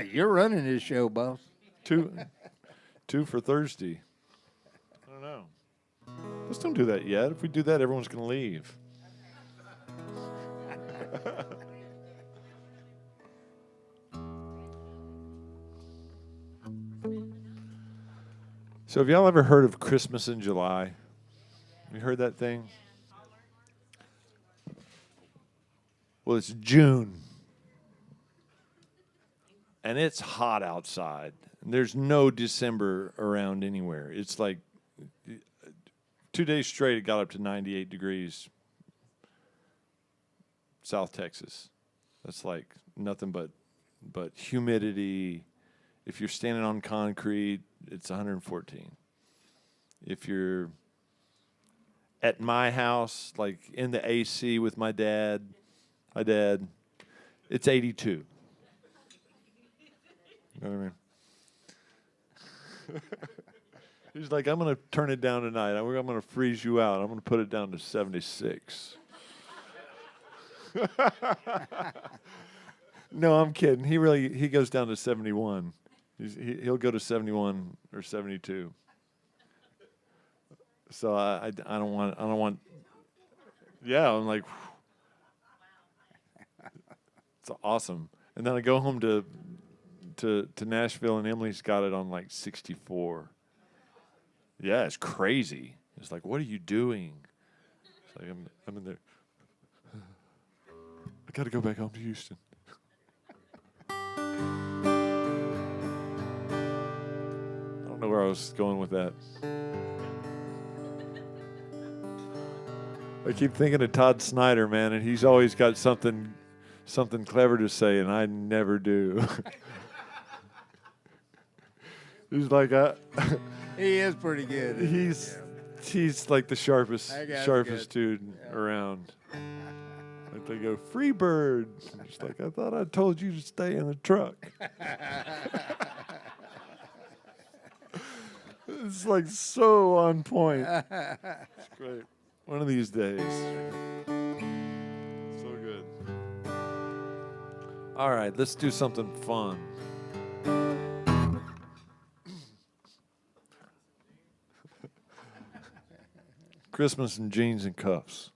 [SPEAKER 1] You're running this show, boss.
[SPEAKER 2] two for Thursday. I don't know. Let's don't do that yet. If we do that, everyone's going to leave. So have y'all ever heard of Christmas in July? You heard that thing? Well, it's June. And it's hot outside. There's no December around anywhere. It's like 2 days straight it got up to 98 degrees. South Texas. That's like nothing but humidity. If you're standing on concrete, it's 114. If you're at my house, like in the AC with my dad, it's 82. You know what I mean? He's like, I'm going to turn it down tonight. I'm going to freeze you out. I'm going to put it down to 76. No, I'm kidding. He goes down to 71. He'll go to 71 or 72. So I don't want. Yeah, I'm like, it's awesome. And then I go home to Nashville, and Emily's got it on like 64. Yeah, it's crazy. It's like, what are you doing? It's like I'm in there. I got to go back home to Houston. I don't know where I was going with that. I keep thinking of Todd Snyder, man, and he's always got something clever to say, and I never do. He's like,
[SPEAKER 1] he is pretty good.
[SPEAKER 2] He's like the sharpest
[SPEAKER 1] good.
[SPEAKER 2] dude around. Like they go, "Free bird." It's like, I thought I told you to stay in the truck. It's like so on point. It's great. One of these days. So good. All right, let's do something fun. Christmas in jeans and cuffs.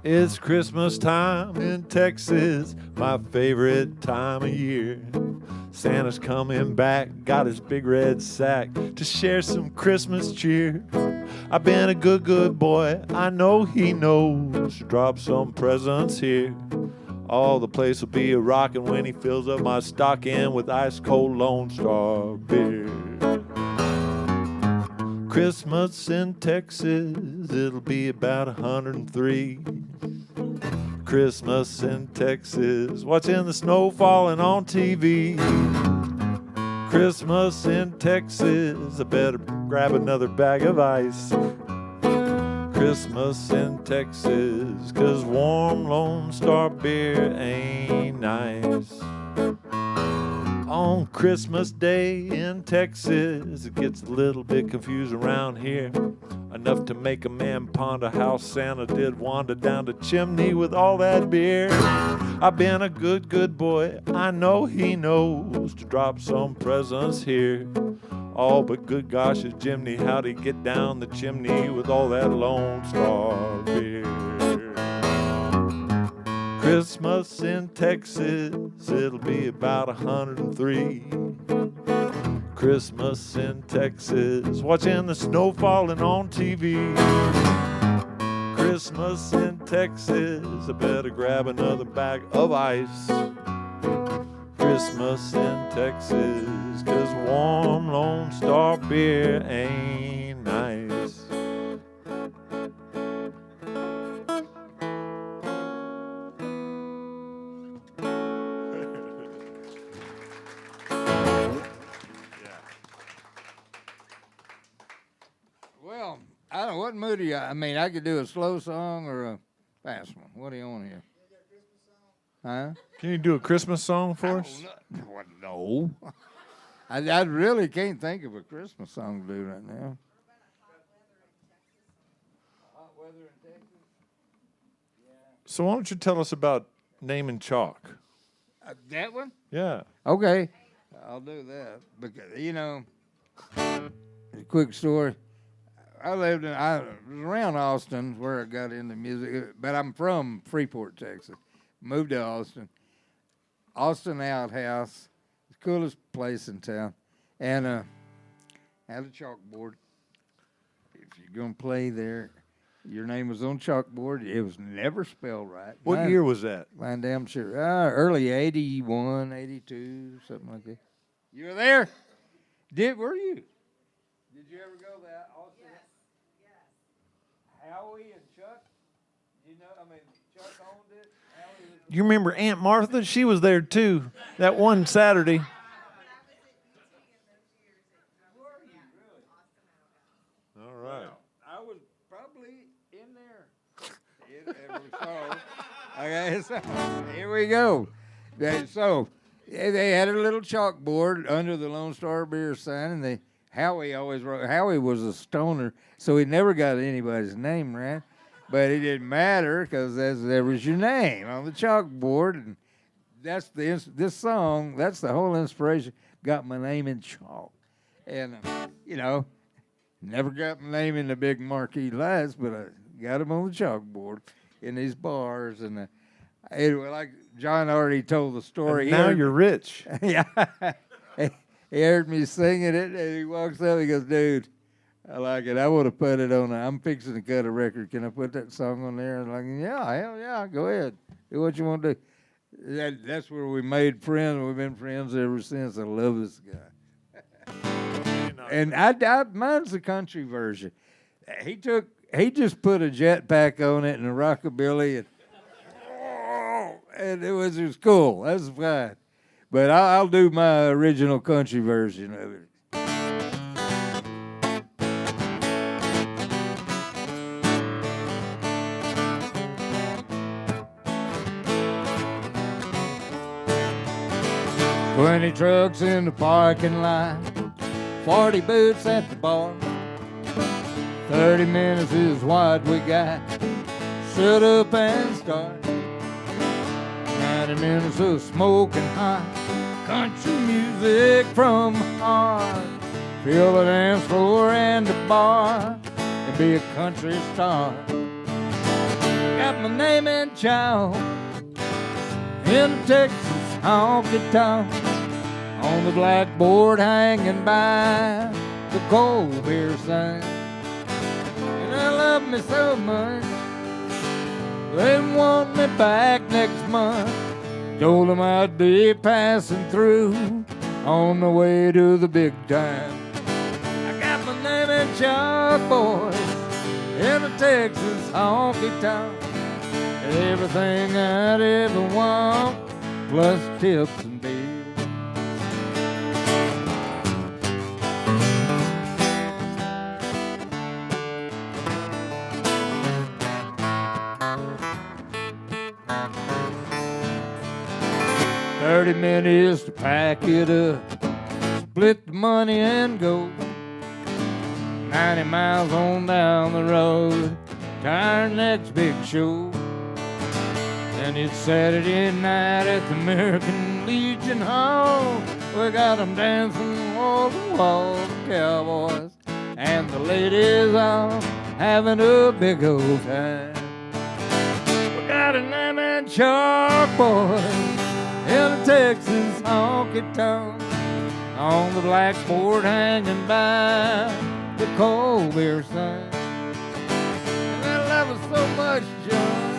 [SPEAKER 2] It's Christmas time in Texas, my favorite time of year. Santa's coming back, got his big red sack to share some Christmas cheer. I've been a good boy, I know he knows. Drop some presents here. All the place will be a rockin' when he fills up my stocking with ice cold Lone Star beer. Christmas in Texas, it'll be about 103. Christmas in Texas, watching the snow falling on TV. Christmas in Texas, I better grab another bag of ice. Christmas in Texas, 'cause warm Lone Star beer ain't nice. On Christmas Day in Texas, it gets a little bit confused around here. Enough to make a man ponder how Santa did wander down the chimney with all that beer. I've been a good boy, I know he knows to drop some presents here. Oh, but good gosh, his Jimmy, how'd he get down the chimney with all that Lone Star beer? Christmas in Texas, it'll be about 103. Christmas in Texas, watching the snow falling on TV. Christmas in Texas, I better grab another bag of ice. Christmas in Texas, 'cause warm Lone Star beer ain't nice.
[SPEAKER 1] Well, I don't know what mood are you. I mean, I could do a slow song or a fast one. What do you want here? Huh?
[SPEAKER 2] Can you do a Christmas song for us?
[SPEAKER 1] What, no. I really can't think of a Christmas song to do right now. Hot weather in Texas?
[SPEAKER 2] So why don't you tell us about naming chalk?
[SPEAKER 1] That one?
[SPEAKER 2] Yeah.
[SPEAKER 1] Okay. I'll do that. Because, you know, a quick story. I was around Austin where I got into music, but I'm from Freeport, Texas. Moved to Austin. Austin Outhouse, the coolest place in town. And had a chalkboard. If you're going to play there, your name was on chalkboard. It was never spelled right.
[SPEAKER 2] What year was that?
[SPEAKER 1] I'm damn sure. Early 81, 82, something like that. You were there? Were you? Did you ever go to Austin? Yes. Howie and Chuck? Chuck owned it. Howie was
[SPEAKER 2] You remember Aunt Martha? She was there too, that one Saturday. All right.
[SPEAKER 1] I was probably in there. Okay, so here we go. So they had a little chalkboard under the Lone Star beer sign, and Howie always wrote. Howie was a stoner, so he never got anybody's name right. But it didn't matter because there was your name on the chalkboard, and that's this song. That's the whole inspiration. Got my name in chalk, and never got my name in the big marquee lights, but I got them on the chalkboard in these bars, and anyway, like John already told the story.
[SPEAKER 2] And now you're rich.
[SPEAKER 1] Yeah, he heard me singing it, and he walks up. He goes, "Dude, I like it. I would have put it on. I'm fixing to cut a record. Can I put that song on there?" I'm like, "Yeah, hell yeah, go ahead. Do what you want to do." That's where we made friends. We've been friends ever since. I love this guy. And mine's the country version. He just put a jetpack on it and a rockabilly, and it was cool. That's fine. But I'll do my original country version of it. "20 trucks in the parking lot, 40 booths at the bar. 30 minutes is what we got. Shut up and start. 90 minutes of smoking hot country music from my heart. Fill the dance floor and the bar and be a country star. Got my name in chalk in the Texas honky tonk on the blackboard hanging by the cold beer sign. And I love me so much, they want me back next month. Told them I'd be passing through on the way to the big time. I got my name in chalk, boys, in the Texas honky tonk. everything I'd ever want, plus tips and bills. $30 to pack it up, split the money and go. 90 miles on down the road to our next big show. And it's Saturday night at the American Legion Hall. We got 'em dancing wall to wall, the cowboys and the ladies all having a big old time. We got a name and chalk boys in a Texas honky-tonk on the blackboard hanging by the cold beer sign. And that love us so much, John.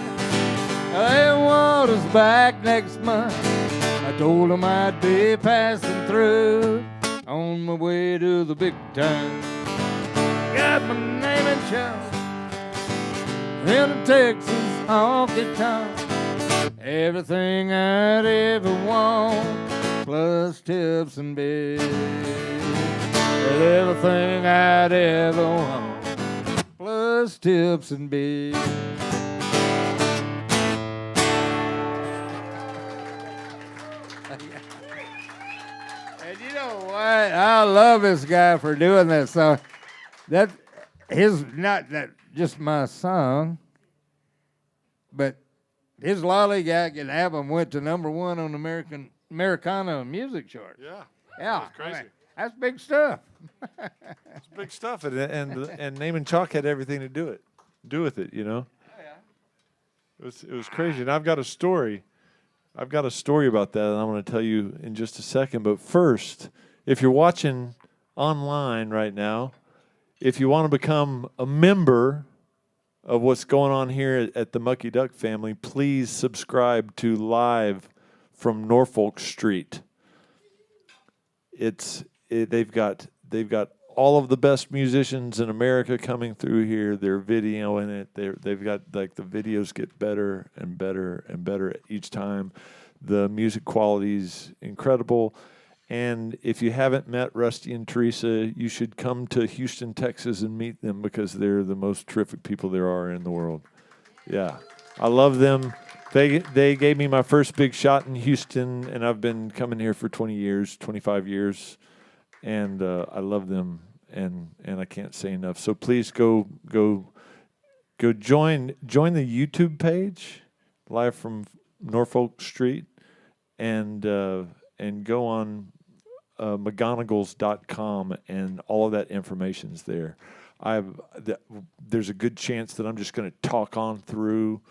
[SPEAKER 1] They want us back next month. I told them I'd be passing through on my way to the big time. Got my name and chalk in a Texas honky-tonk. Everything I'd ever want, plus tips and bills. Everything I'd ever want, plus tips and bills. And you know what? I love this guy for doing this. So that his not that just my song, but his Lollygag album went to #1 on Americana music chart.
[SPEAKER 2] Yeah.
[SPEAKER 1] Yeah,
[SPEAKER 2] That's crazy.
[SPEAKER 1] I mean, that's big stuff.
[SPEAKER 2] It's big stuff, and Name and Chalk had everything to do with it. You know.
[SPEAKER 1] Oh, yeah.
[SPEAKER 2] It was crazy, and I've got a story about that, and I'm going to tell you in just a second. But first, if you're watching online right now, if you want to become a member of what's going on here at the Mucky Duck family, please subscribe to Live from Norfolk Street. They've got all of the best musicians in America coming through here. They're videoing it. They've got, like, the videos get better and better and better each time. The music quality's incredible. And if you haven't met Rusty and Teresa, you should come to Houston, Texas and meet them, because they're the most terrific people there are in the world. Yeah. I love them. They gave me my first big shot in Houston, and I've been coming here for 20 years, 25 years. And I love them, and I can't say enough. So please go join the YouTube page, Live from Norfolk Street, and go on McGonagals.com, and all of that information's there. There's a good chance that I'm just going to talk on through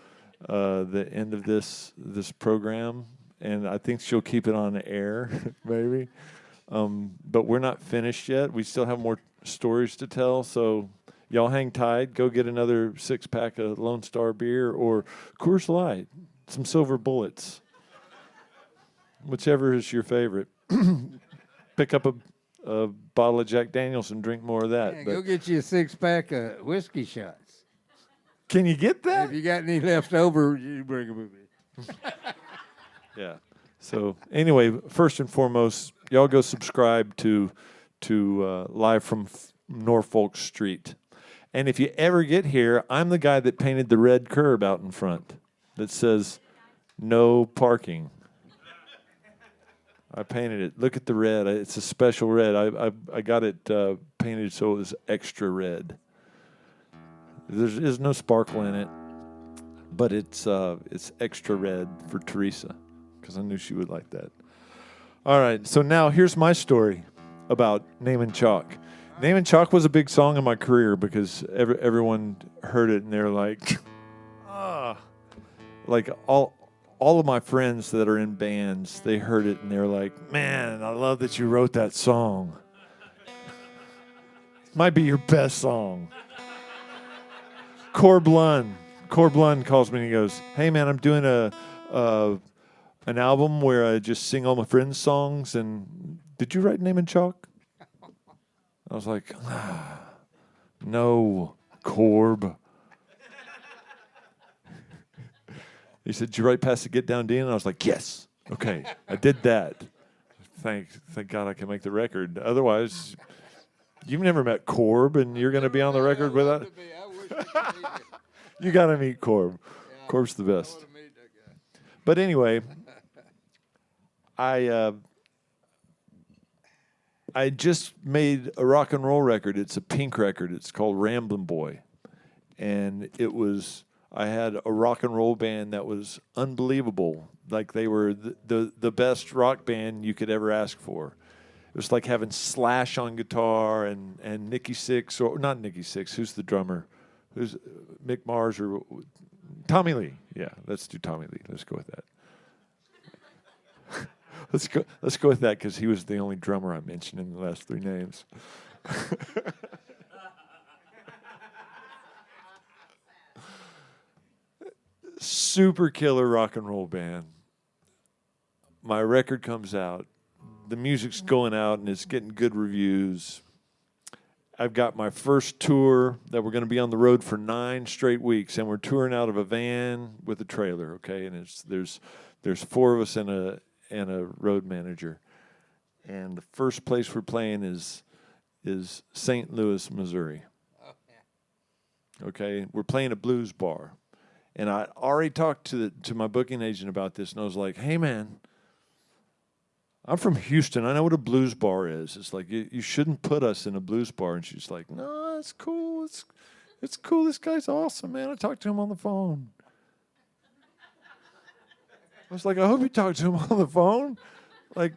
[SPEAKER 2] the end of this program, and I think she'll keep it on the air, maybe. But we're not finished yet. We still have more stories to tell, so y'all hang tight. Go get another 6-pack of Lone Star beer or Coors Light, some Silver Bullets, whichever is your favorite. Pick up a bottle of Jack Daniels and drink more of that.
[SPEAKER 1] Yeah, go get you a 6-pack of whiskey shots.
[SPEAKER 2] Can you get that?
[SPEAKER 1] If you got any left over, you bring them with you.
[SPEAKER 2] Yeah. So anyway, first and foremost, y'all go subscribe to Live from Norfolk Street. And if you ever get here, I'm the guy that painted the red curb out in front that says no parking. I painted it. Look at the red. It's a special red. I got it painted so it was extra red. There's no sparkle in it, but it's extra red for Teresa, because I knew she would like that. All right, so now here's my story about Name and Chalk. Name and Chalk was a big song in my career, because everyone heard it and they're like, ah. Like all of my friends that are in bands, they heard it and they're like, man, I love that you wrote that song. It might be your best song. Corblund calls me and he goes, hey man, I'm doing an album where I just sing all my friends' songs, and did you write Name and Chalk? I was like, no, Corb. He said, "Did you write past the Get Down Dean?" And I was like, "Yes." Okay, I did that. Thank God I can make the record. Otherwise, you've never met Corb, and you're going to be on the record with us.
[SPEAKER 1] I wish we could meet you.
[SPEAKER 2] You got to meet Corb.
[SPEAKER 1] Yeah,
[SPEAKER 2] Corb's the
[SPEAKER 1] I
[SPEAKER 2] best.
[SPEAKER 1] want to meet that guy.
[SPEAKER 2] But anyway, I just made a rock and roll record. It's a Pink record. It's called Ramblin' Boy. And I had a rock and roll band that was unbelievable. Like they were the best rock band you could ever ask for. It was like having Slash on guitar and Nikki Sixx, or not Nikki Sixx, who's the drummer? Who's Mick Mars or Tommy Lee? Yeah, let's do Tommy Lee. Let's go with that. Let's go with that because he was the only drummer I mentioned in the last three names. Super killer rock and roll band. My record comes out. The music's going out and it's getting good reviews. I've got my first tour that we're going to be on the road for 9 straight weeks, and we're touring out of a van with a trailer, okay? And there's 4 of us and a road manager. And the first place we're playing is St. Louis, Missouri. Okay, we're playing a blues bar. And I already talked to my booking agent about this, and I was like, "Hey, man, I'm from Houston. I know what a blues bar is. It's like, you shouldn't put us in a blues bar." And she's like, "No, it's cool. It's cool. This guy's awesome, man. I talked to him on the phone." I was like, "I hope you talked to him on the phone. Like,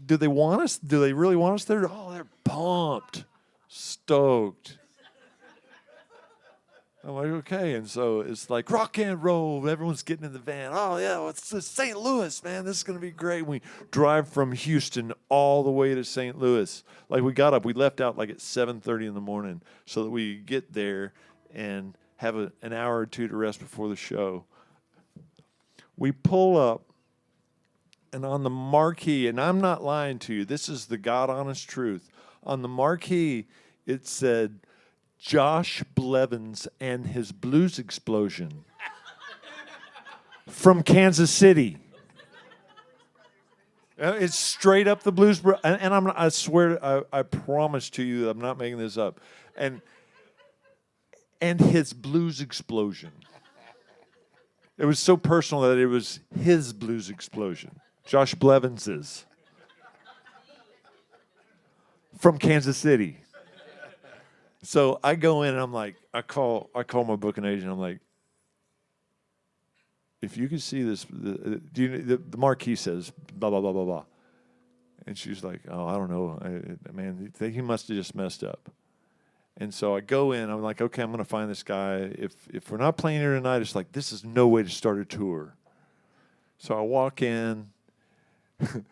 [SPEAKER 2] do they want us? Do they really want us there?" "Oh, they're pumped, stoked." I'm like, "Okay." And so it's like rock and roll. Everyone's getting in the van. "Oh, yeah, well, it's St. Louis, man. This is going to be great." We drive from Houston all the way to St. Louis. Like, we left out like at 7:30 in the morning so that we get there and have an hour or two to rest before the show. We pull up, and on the marquee, and I'm not lying to you, this is the God-honest truth. On the marquee, it said, "Josh Blevins and his Blues Explosion from Kansas City." It's straight up the blues, and I swear, I promise to you, I'm not making this up. And his Blues Explosion. It was so personal that it was his Blues Explosion. Josh Blevins's from Kansas City. So I go in and I'm like, I call my booking agent. I'm like, "If you could see this, the marquee says blah blah blah blah blah," and she's like, "Oh, I don't know, man. He must have just messed up." And so I go in. I'm like, "Okay, I'm gonna find this guy. If we're not playing here tonight, it's like this is no way to start a tour." So I walk in, and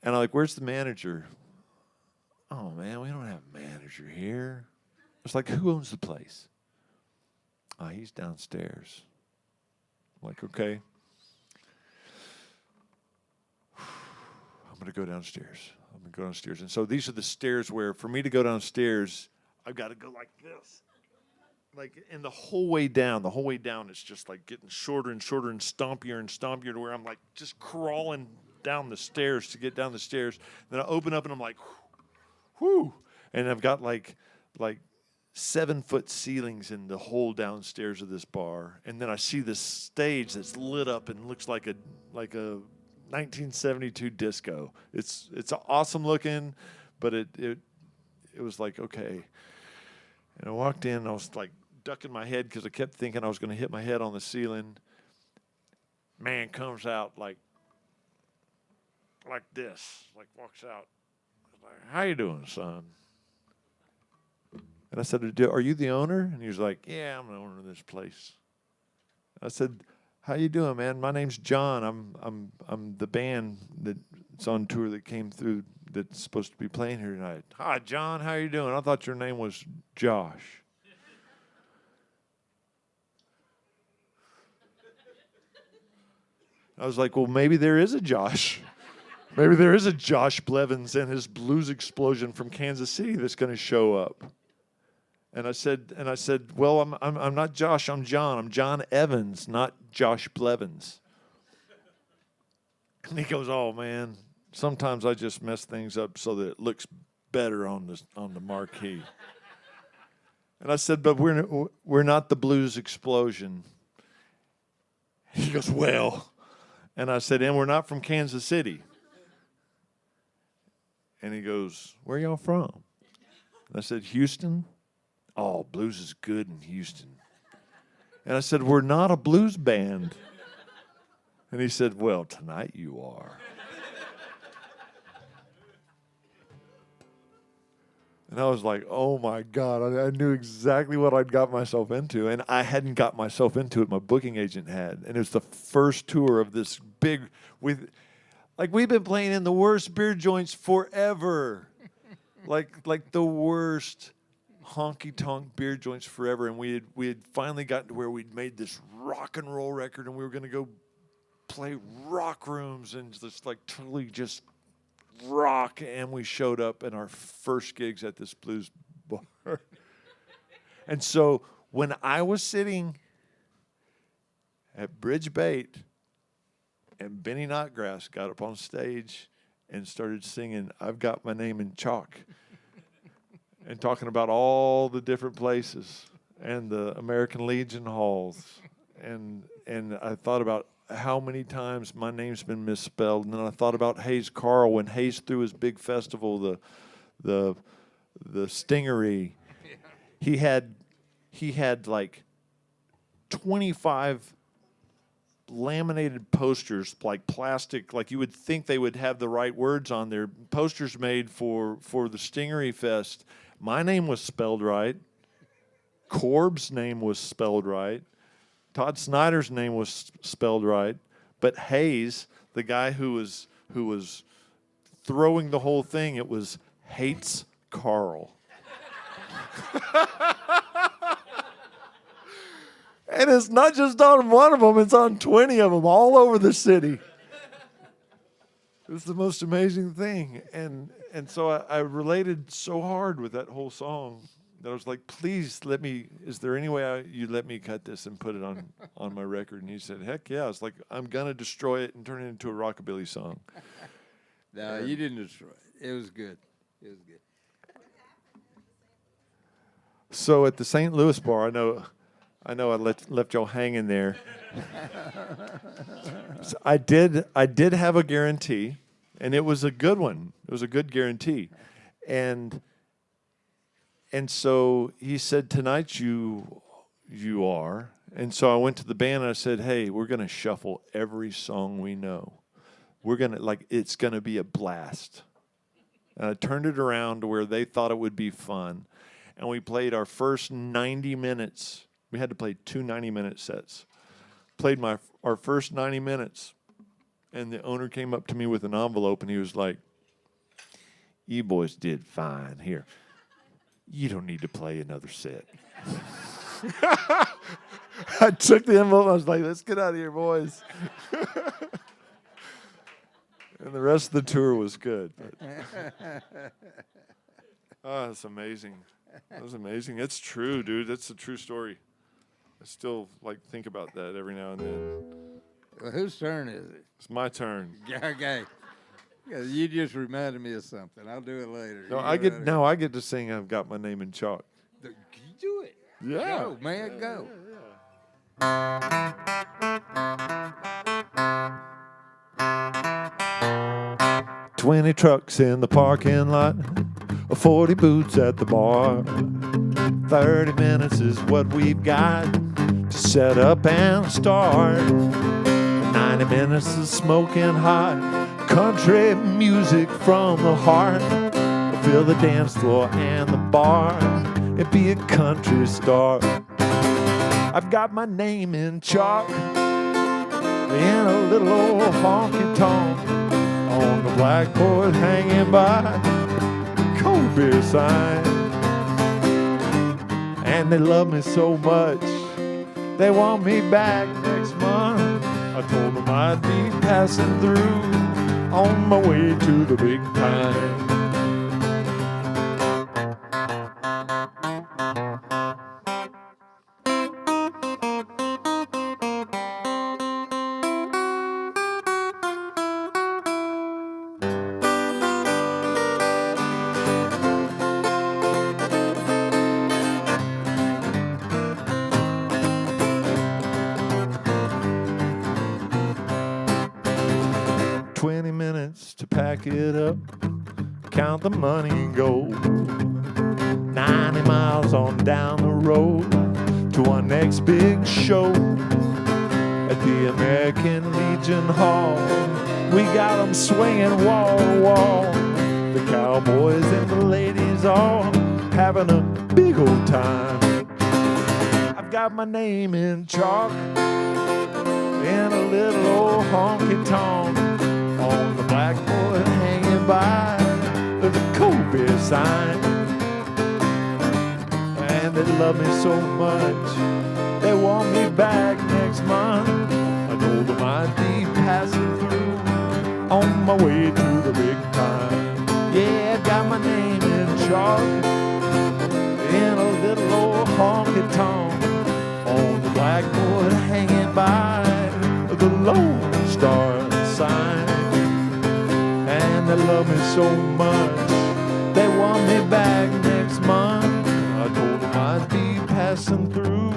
[SPEAKER 2] I'm like, "Where's the manager?" "Oh, man, we don't have a manager here." It's like, "Who owns the place?" "He's downstairs." I'm like, "Okay. I'm going to go downstairs. And so these are the stairs where, for me to go downstairs, I've got to go like this. And the whole way down, it's just like getting shorter and shorter and stompier to where I'm like just crawling down the stairs to get down the stairs. Then I open up and I'm like, whew. And I've got like 7-foot ceilings in the whole downstairs of this bar. And then I see this stage that's lit up and looks like a 1972 disco. It's awesome looking, but it was like, okay. And I walked in and I was like ducking my head because I kept thinking I was going to hit my head on the ceiling. Man comes out like this, like walks out. Like, "How you doing, son?" And I said, "Are you the owner?" And he was like, "Yeah, I'm the owner of this place." I said, "How you doing, man? My name's John. I'm the band that's on tour that came through that's supposed to be playing here tonight." "Hi, John. How you doing? I thought your name was Josh." I was like, "Well, maybe there is a Josh. Maybe there is a Josh Blevins and his Blues Explosion from Kansas City that's going to show up." And I said, well, I'm not Josh, I'm John. I'm John Evans, not Josh Blevins. And he goes, oh man, sometimes I just mess things up so that it looks better on the marquee. And I said, but we're not the Blues Explosion. He goes, well. And I said, and we're not from Kansas City. And he goes, where y'all from? And I said, Houston. Oh, blues is good in Houston. And I said, we're not a blues band. And he said, well, tonight you are. And I was like, oh my God, I knew exactly what I'd got myself into. And I hadn't got myself into it, my booking agent had. And it was the first tour of this big, we've been playing in the worst beer joints forever. like the worst honky-tonk beer joints forever. And we had finally gotten to where we'd made this rock and roll record, and we were going to go play rock rooms and just like totally just rock. And we showed up in our first gigs at this blues bar. And so when I was sitting at Bridge Bait and Benny Notgrass got up on stage and started singing I've Got My Name in Chalk and talking about all the different places and the American Legion halls, and I thought about how many times my name's been misspelled. And then I thought about Hayes Carl when Hayes threw his big festival, the Stingery. He had like 25 laminated posters, like plastic, like you would think they would have the right words on there. Posters made for the Stingery Fest. My name was spelled right. Corb's name was spelled right. Todd Snyder's name was spelled right, but Hayes, the guy who was throwing the whole thing, it was Hates Carl. And it's not just on one of them, it's on 20 of them all over the city. It was the most amazing thing. And so I related so hard with that whole song that I was like, please is there any way you let me cut this and put it on my record? And he said, heck yeah. It's like, I'm going to destroy it and turn it into a rockabilly song.
[SPEAKER 1] No, you didn't destroy it. It was good. It was good.
[SPEAKER 2] So at the St. Louis bar, I know I left y'all hanging there. So I did have a guarantee, and it was a good one. It was a good guarantee. And so he said, tonight you are. And so I went to the band and I said, hey, we're going to shuffle every song we know. We're going to, it's going to be a blast. And I turned it around to where they thought it would be fun. And we played our first 90 minutes. We had to play 2 90-minute sets. Played our first 90 minutes. And the owner came up to me with an envelope and he was like, you boys did fine. Here. You don't need to play another set. I took the envelope and I was like, let's get out of here, boys. And the rest of the tour was good. Oh, that's amazing. That was amazing. It's true, dude. That's a true story. I still think about that every now and then.
[SPEAKER 1] Well, whose turn is it?
[SPEAKER 2] It's my turn.
[SPEAKER 1] Okay. Yeah, you just reminded me of something. I'll do it later.
[SPEAKER 2] No, I get to sing I've Got My Name in Chalk.
[SPEAKER 1] You do it.
[SPEAKER 2] Yeah.
[SPEAKER 1] Go, man, go.
[SPEAKER 2] Yeah. 20 trucks in the parking lot, 40 boots at the bar. 30 minutes is what we've got to set up and start. 90 minutes is smoking hot. Country music from the heart. Fill the dance floor and the bar and be a country star. I've got my name in chalk in a little old honky tonk on the blackboard hanging by the cold beer sign. And they love me so much they want me back next month. I told them I'd be passing through on my way to the big time. up, count the money and go 90 miles on down the road to our next big show at the American Legion Hall. We got 'em swinging wall to wall. The cowboys and the ladies all having a big old time. I've got my name in chalk in a little old honky-tonk on the blackboard hanging by the COVID sign. And they love me so much, they want me back next month. I told them I'd be passing through on my way to the big time. Yeah, I got my name in chalk in a little old honky-tonk on the blackboard hanging by the Lone Star sign. And they love me so much, they want me back next month. I told them I'd be passing through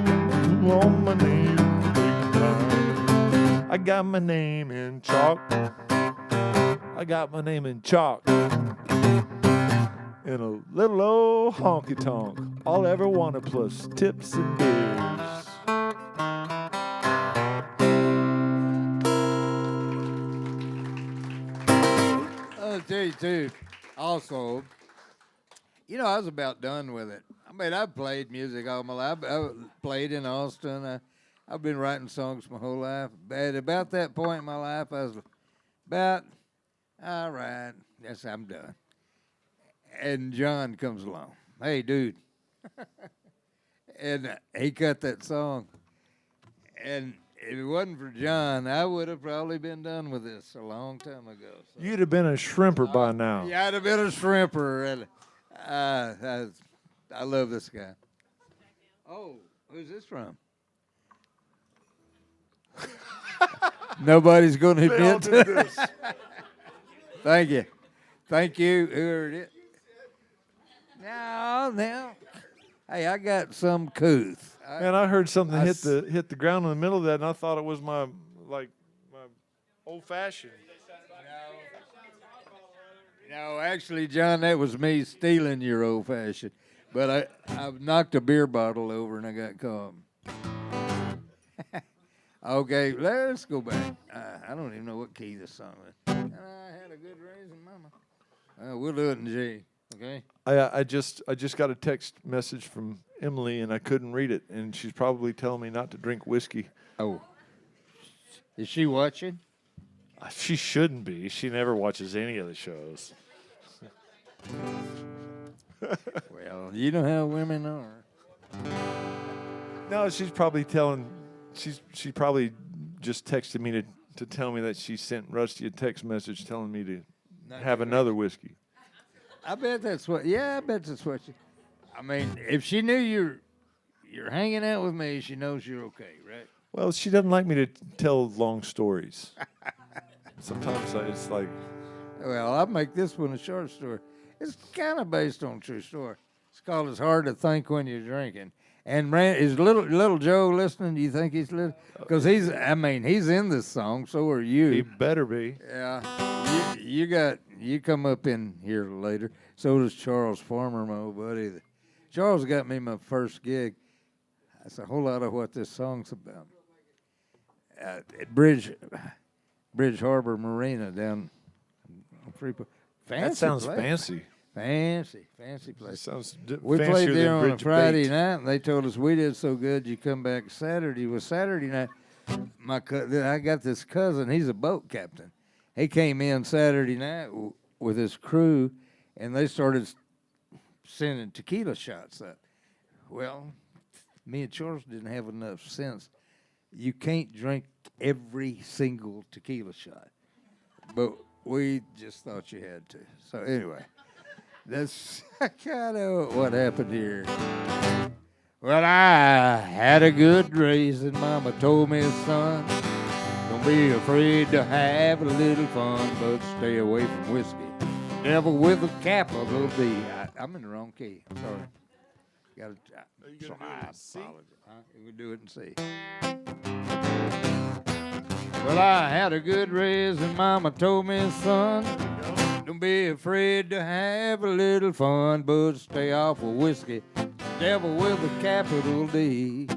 [SPEAKER 2] on my name big time. I got my name in chalk. I got my name in chalk in a little old honky-tonk. All I ever wanted plus tips and beers.
[SPEAKER 1] I'll tell you too, also, you know, I was about done with it. I mean, I've played music all my life. I played in Austin. I've been writing songs my whole life. But about that point in my life, I was about, all right, yes, I'm done. And John comes along. Hey, dude. And he cut that song. And if it wasn't for John, I would have probably been done with this a long time ago. So.
[SPEAKER 2] You'd have been a shrimper by now.
[SPEAKER 1] Yeah, I'd have been a shrimper. And I love this guy. Oh, who's this from? Nobody's going to admit to
[SPEAKER 2] this.
[SPEAKER 1] Thank you. Thank you, whoever it is. Now. Hey, I got some couth.
[SPEAKER 2] And I heard something hit the ground in the middle of that, and I thought it was my old fashioned.
[SPEAKER 1] No, actually, John, that was me stealing your old fashioned. But I knocked a beer bottle over and I got caught. Okay, let's go back. I don't even know what key this song is. I had a good raising mama. We'll do it in G. Okay.
[SPEAKER 2] I just got a text message from Emily, and I couldn't read it, and she's probably telling me not to drink whiskey.
[SPEAKER 1] Oh. Is she watching?
[SPEAKER 2] She shouldn't be. She never watches any of the shows.
[SPEAKER 1] Well, you know how women are.
[SPEAKER 2] No, she's probably she probably just texted me to tell me that she sent Rusty a text message telling me to have another whiskey.
[SPEAKER 1] I bet that's what. Yeah, I bet that's what. I mean, if she knew you're hanging out with me, she knows you're okay, right?
[SPEAKER 2] Well, she doesn't like me to tell long stories. Sometimes it's like.
[SPEAKER 1] Well, I'll make this one a short story. It's kind of based on a true story. It's called "It's Hard to Think When You're Drinking." And is little Joe listening? Do you think he's listening? Because he's in this song. So are you.
[SPEAKER 2] He better be.
[SPEAKER 1] Yeah. You come up in here later. So does Charles Farmer, my old buddy. Charles got me my first gig. That's a whole lot of what this song's about. At Bridge Harbor Marina down on Freeport.
[SPEAKER 2] That sounds
[SPEAKER 1] place.
[SPEAKER 2] fancy.
[SPEAKER 1] Fancy place.
[SPEAKER 2] That sounds
[SPEAKER 1] We
[SPEAKER 2] fancier
[SPEAKER 1] played there
[SPEAKER 2] than
[SPEAKER 1] on a
[SPEAKER 2] Bridge
[SPEAKER 1] Friday
[SPEAKER 2] Bait.
[SPEAKER 1] night, and they told us we did so good you come back Saturday. Well, Saturday night, I got this cousin. He's a boat captain. He came in Saturday night with his crew, and they started sending tequila shots up. Well, me and Charles didn't have enough sense. You can't drink every single tequila shot, but we just thought you had to. So anyway. That's kind of what happened here. Well, I had a good raising. Mama told me, son, don't be afraid to have a little fun, but stay away from whiskey. Never with a capital D. I'm in the wrong key. I'm sorry. So I apologize. We do it in C. Well, I had a good raising. Mama told me, son, Don't be afraid to have a little fun, but stay off of whiskey. Devil with a capital D.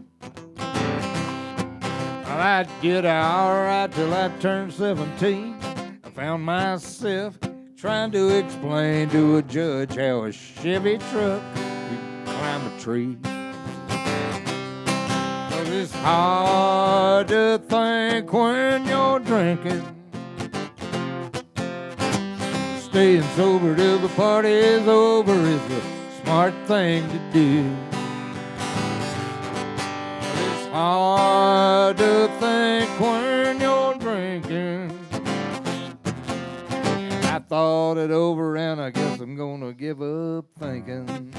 [SPEAKER 1] Well, I'd get all right till I turned 17. I found myself trying to explain to a judge how a Chevy truck could climb a tree. 'Cause it's hard to think when you're drinking. Staying sober till the party's over is the smart thing to do. It's hard to think when you're drinking. I thought it over and I guess I'm gonna give up thinking.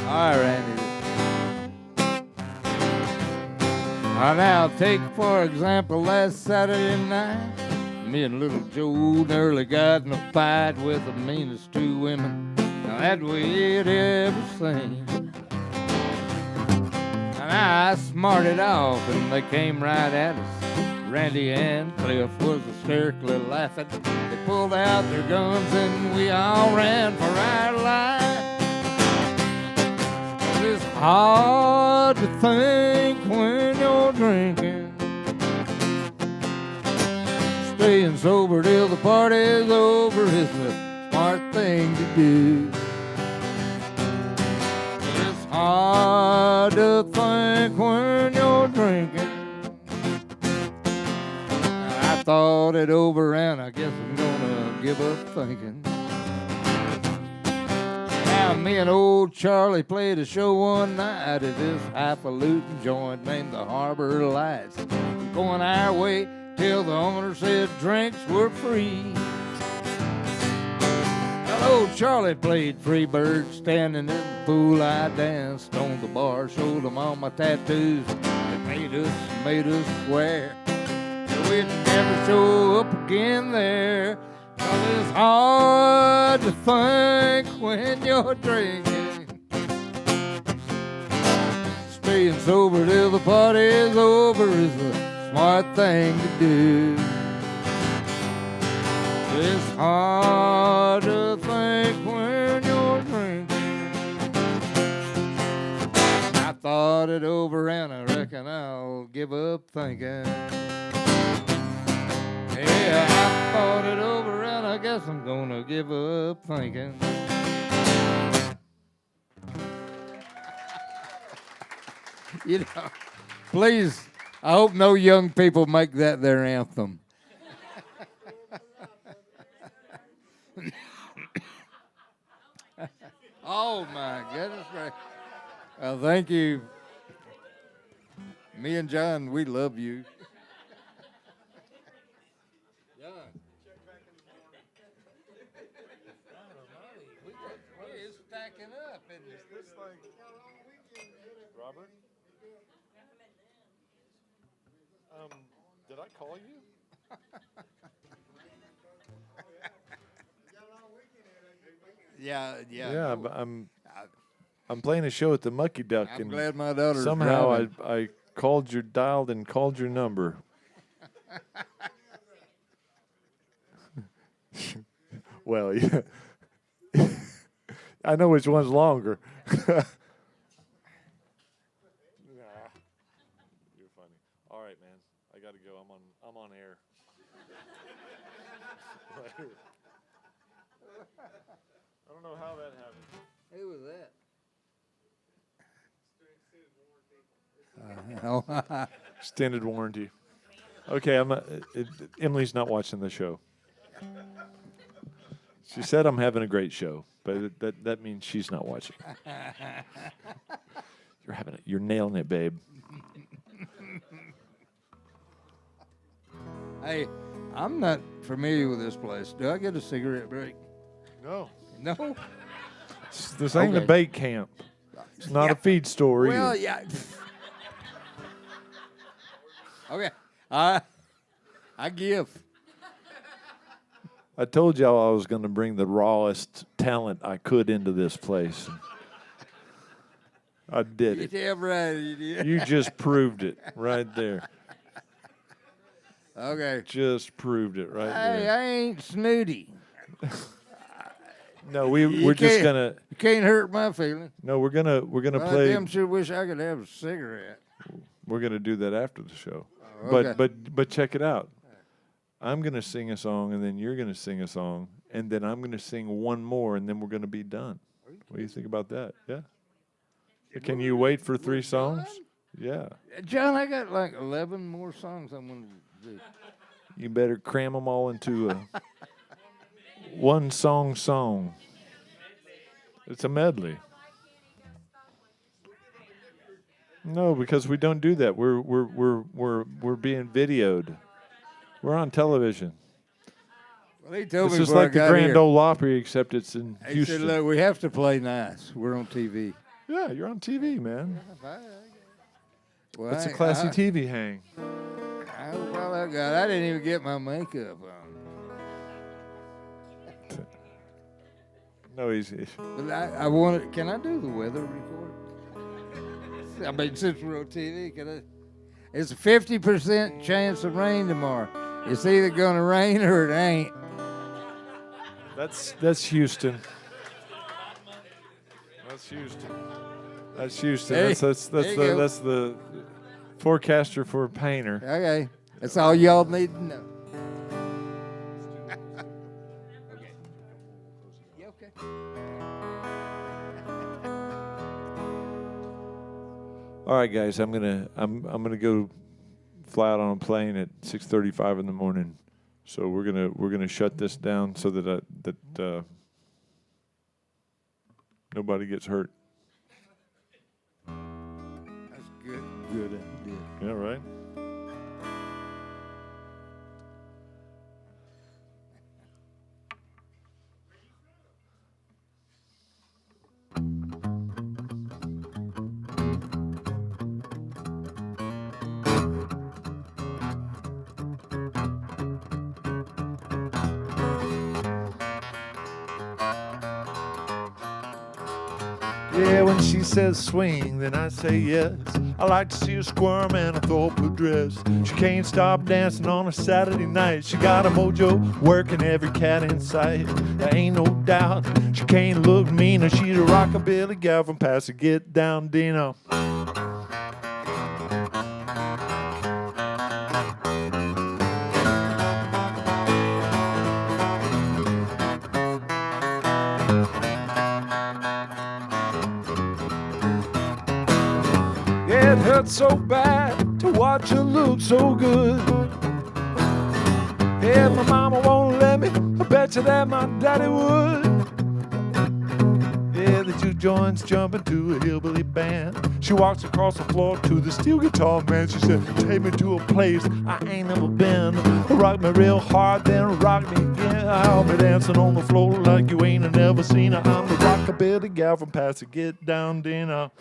[SPEAKER 1] All right, Randy. Now take for example last Saturday night. Me and little Joe nearly got in a fight with the meanest two women that we had ever seen. And I smarted off and they came right at us. Randy and Cliff was hysterically laughing. They pulled out their guns and we all ran for our life. It's hard to think when you're drinking. Staying sober till the party's over is the smart thing to do. It's hard to think when you're drinking. I thought it over and I guess I'm gonna give up thinking. Now me and old Charlie played a show one night at this highfalutin joint named the Harbor Lights. Going our way till the owner said drinks were free. Well, old Charlie played Freebird, standing in the pool I danced on the bar, showed them all my tattoos that made us swear that we'd never show up again there. 'Cause it's hard to think when you're drinking. Staying sober till the party's over is the smart thing to do. It's hard to think when you're drinking. I thought it over and I reckon I'll give up thinking. Yeah, I thought it over and I guess I'm gonna give up thinking. You know, please, I hope no young people make that their anthem. Oh my goodness gracious. Well, thank you. Me and John, we love you. It's stacking up, isn't it?
[SPEAKER 2] Robert? Did I call you?
[SPEAKER 1] Yeah.
[SPEAKER 2] Yeah, I'm playing a show at the Mucky Duck,
[SPEAKER 1] I'm
[SPEAKER 2] and
[SPEAKER 1] glad my daughter's
[SPEAKER 2] somehow
[SPEAKER 1] driving.
[SPEAKER 2] I dialed and called your number. Well, yeah. I know which one's longer. You're funny. All right, man. I got to go. I'm on air. I don't know how that happened.
[SPEAKER 1] Who was that?
[SPEAKER 2] Extended warranty. Okay, Emily's not watching the show. She said I'm having a great show, but that means she's not watching. You're nailing it, babe.
[SPEAKER 1] Hey, I'm not familiar with this place. Do I get a cigarette break?
[SPEAKER 2] No.
[SPEAKER 1] No?
[SPEAKER 2] This ain't a bait camp. It's not a feed store either.
[SPEAKER 1] Well, yeah. Okay. I give.
[SPEAKER 2] I told y'all I was going to bring the rawest talent I could into this place. I did it.
[SPEAKER 1] Yeah, right, you did.
[SPEAKER 2] You just proved it right there.
[SPEAKER 1] Okay.
[SPEAKER 2] Just proved it right
[SPEAKER 1] Hey,
[SPEAKER 2] there.
[SPEAKER 1] I ain't snooty.
[SPEAKER 2] No,
[SPEAKER 1] You
[SPEAKER 2] we're just
[SPEAKER 1] can't-
[SPEAKER 2] gonna.
[SPEAKER 1] You can't hurt my feelings.
[SPEAKER 2] No, we're gonna
[SPEAKER 1] Well, I
[SPEAKER 2] play.
[SPEAKER 1] damn sure wish I could have a cigarette.
[SPEAKER 2] We're gonna do that after the show.
[SPEAKER 1] okay.
[SPEAKER 2] But check it out. I'm gonna sing a song, and then you're gonna sing a song, and then I'm gonna sing one more, and then we're gonna be done. What do you think about that? Yeah. Can you wait for 3 songs? Yeah.
[SPEAKER 1] John, I got like 11 more songs I'm going to do.
[SPEAKER 2] You better cram them all into a one song. It's a medley. No, because we don't do that. We're being videoed. We're on television.
[SPEAKER 1] Well, he told
[SPEAKER 2] This
[SPEAKER 1] me
[SPEAKER 2] is
[SPEAKER 1] before
[SPEAKER 2] like
[SPEAKER 1] I
[SPEAKER 2] the
[SPEAKER 1] got
[SPEAKER 2] Grand
[SPEAKER 1] here.
[SPEAKER 2] Ole Opry, except it's in
[SPEAKER 1] He
[SPEAKER 2] Houston.
[SPEAKER 1] said, look, we have to play nice. We're on TV.
[SPEAKER 2] Yeah, you're on TV, man.
[SPEAKER 1] Well,
[SPEAKER 2] That's a classy TV hang.
[SPEAKER 1] I hope all I got. I didn't even get my makeup on.
[SPEAKER 2] No, he's
[SPEAKER 1] But I wanted. Can I do the weather report? I mean, since we're on TV, can I? It's a 50% chance of rain tomorrow. It's either going to rain or it ain't.
[SPEAKER 2] That's Houston. That's Houston. That's Houston.
[SPEAKER 1] Hey,
[SPEAKER 2] That's the forecaster for Painter.
[SPEAKER 1] Okay, that's all y'all need to know. Okay. Yeah, okay.
[SPEAKER 2] All right, guys, I'm gonna go fly out on a plane at 6:35 in the morning. So we're gonna shut this down so that nobody gets hurt.
[SPEAKER 1] That's good. Good idea.
[SPEAKER 2] Yeah, right. Yeah, when she says swing, then I say yes. I like to see her squirm and I throw up her dress. She can't stop dancing on a Saturday night. She got a mojo working every cat in sight. There ain't no doubt she can't look meaner. She's a rockabilly gal from Pasadena. Get down, Dino. It hurts so bad to watch her look so good. Yeah, my mama won't let me. I bet you that my daddy would. Yeah, the two joints jumping to a hillbilly band. She walks across the floor to the steel guitar man. She said, take me to a place I ain't never been. Rock me real hard, then rock me again. I'll be dancing on the floor like you ain't never seen her. I'm the rockabilly gal from Pasadena. Get down, Dina.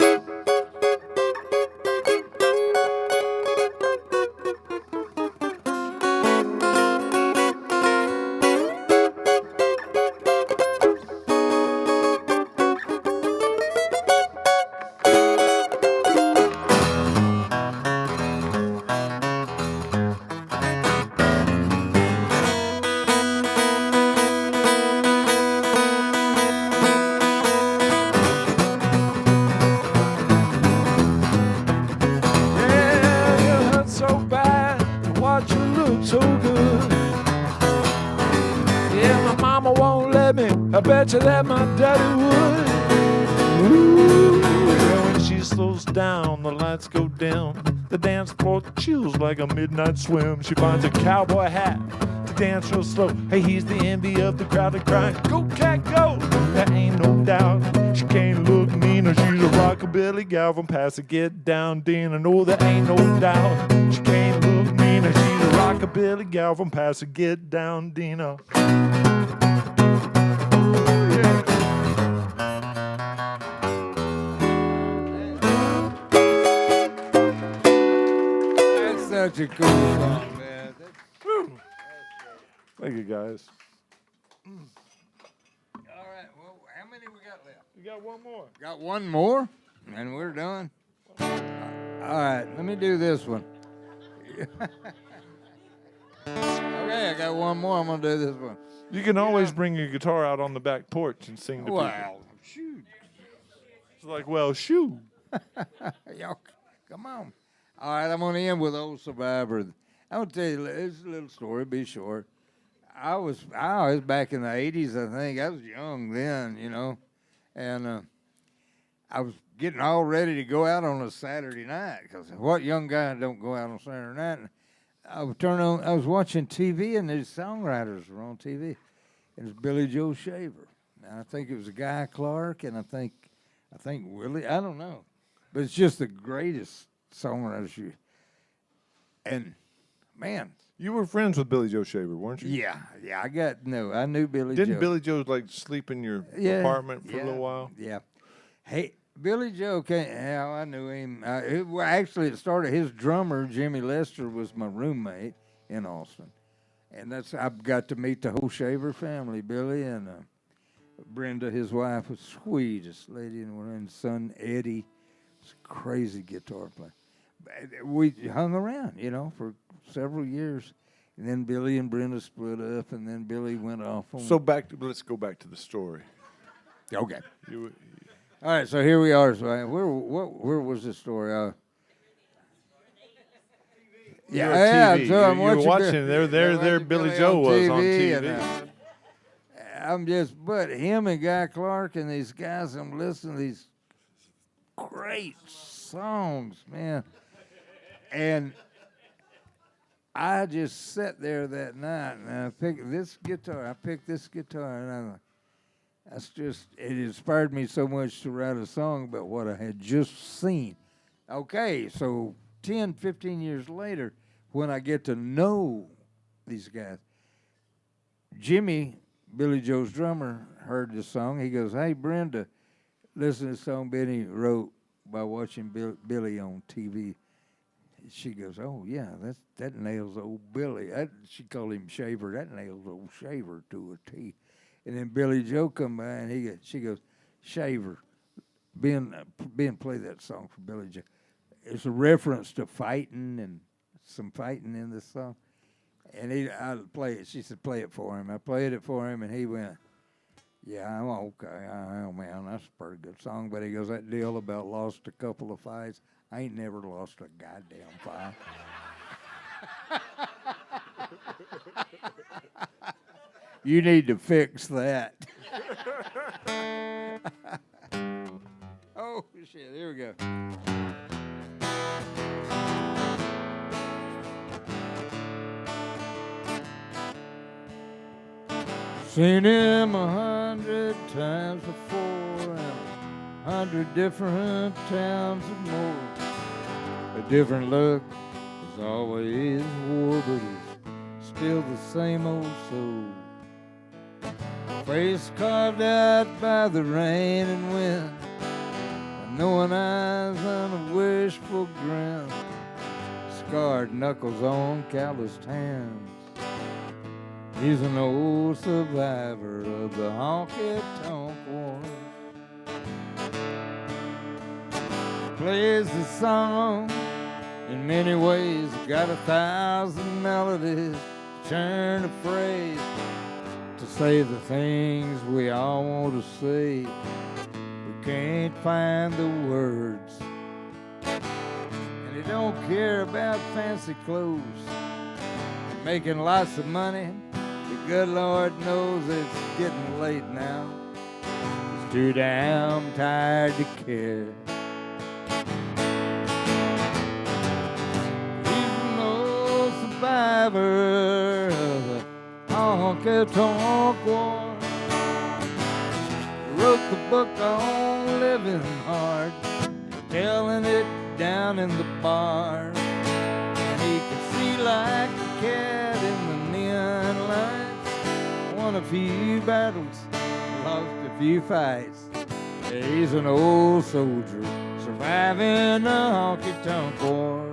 [SPEAKER 2] I bet you that my daddy would. Ooh, when she slows down, the lights go dim. The dance floor chills like a midnight swim. She finds a cowboy hat to dance real slow. Hey, he's the envy of the crowd that crying, go cat go. There ain't no doubt she can't look meaner. She's a rockabilly gal from Pasadena. Get down, Dean. I know there ain't no doubt she can't look meaner. She's a rockabilly gal from Pasadena. Get down, Dina.
[SPEAKER 1] Such a cool song, man.
[SPEAKER 2] Thank you, guys.
[SPEAKER 1] All right. Well, how many we got left?
[SPEAKER 2] You got one more.
[SPEAKER 1] Got one more? And we're done. All right, let me do this one. Okay, I got one more. I'm gonna do this one.
[SPEAKER 2] You can always bring your guitar out on the back porch and sing to people.
[SPEAKER 1] Wow, shoot.
[SPEAKER 2] It's like, well, shoo.
[SPEAKER 1] Y'all, come on. All right, I'm going to end with Old Survivor. I'm going to tell you, it's a little story, be short. I was back in the 80s, I think. I was young then, you know. And I was getting all ready to go out on a Saturday night because what young guy don't go out on Saturday night? And I was watching TV, and these songwriters were on TV. It was Billy Joe Shaver. And I think it was Guy Clark, and I think Willie. I don't know. But it's just the greatest songwriters. And, man.
[SPEAKER 2] You were friends with Billy Joe Shaver, weren't you?
[SPEAKER 1] Yeah. I knew Billy Joe.
[SPEAKER 2] Didn't Billy Joe, like, sleep in your apartment for a little while?
[SPEAKER 1] Yeah. Hey, Billy Joe came. Yeah, I knew him. Actually, it started. His drummer, Jimmy Lester, was my roommate in Austin. And I got to meet the whole Shaver family, Billy and Brenda, his wife, was the sweetest lady in the world, and son Eddie was a crazy guitar player. We hung around, you know, for several years, and then Billy and Brenda split up, and then Billy went off on.
[SPEAKER 2] So let's go back to the story.
[SPEAKER 1] Okay. All right, so here we are. So where was the story? Yeah. So I'm
[SPEAKER 2] watching. There. Billy Joe was on TV.
[SPEAKER 1] But him and Guy Clark and these guys, I'm listening to these great songs, man. And I just sat there that night and I picked this guitar, and it inspired me so much to write a song about what I had just seen. Okay, so 10, 15 years later, when I get to know these guys, Jimmy, Billy Joe's drummer, heard the song. He goes, "Hey, Brenda, listen to the song Benny wrote by watching Billy on TV." She goes, "Oh, yeah, that nails old Billy." She called him Shaver. That nails old Shaver to a T. And then Billy Joe come by, and she goes, "Shaver, Ben, play that song for Billy Joe." It's a reference to fighting and some fighting in this song. And I'd play it. She said, "Play it for him." I played it for him, and he went, "Yeah, I'm okay. Oh, man, that's a pretty good song." But he goes, "That deal about lost a couple of fights, I ain't never lost a goddamn fight." You need to fix that. Oh, shit, here we go. Seen him 100 times before, in 100 different towns and more. A different look is always wore, but he's still the same old soul. Face carved out by the rain and wind, and knowing eyes and a wishful grin, scarred knuckles on calloused hands. He's an old survivor of the honky-tonk wars. Plays the song in many ways, got 1,000 melodies, turn a phrase to say the things we all want to say. We can't find the words. And he don't care about fancy clothes, making lots of money. The good Lord knows it's getting late now. He's too damn tired to care. He's an old survivor of the honky-tonk war. He wrote the book on living hard, telling it down in the bar. And he could see like a cat in the neon lights. Won a few battles, lost a few fights. He's an old soldier surviving the honky-tonk war.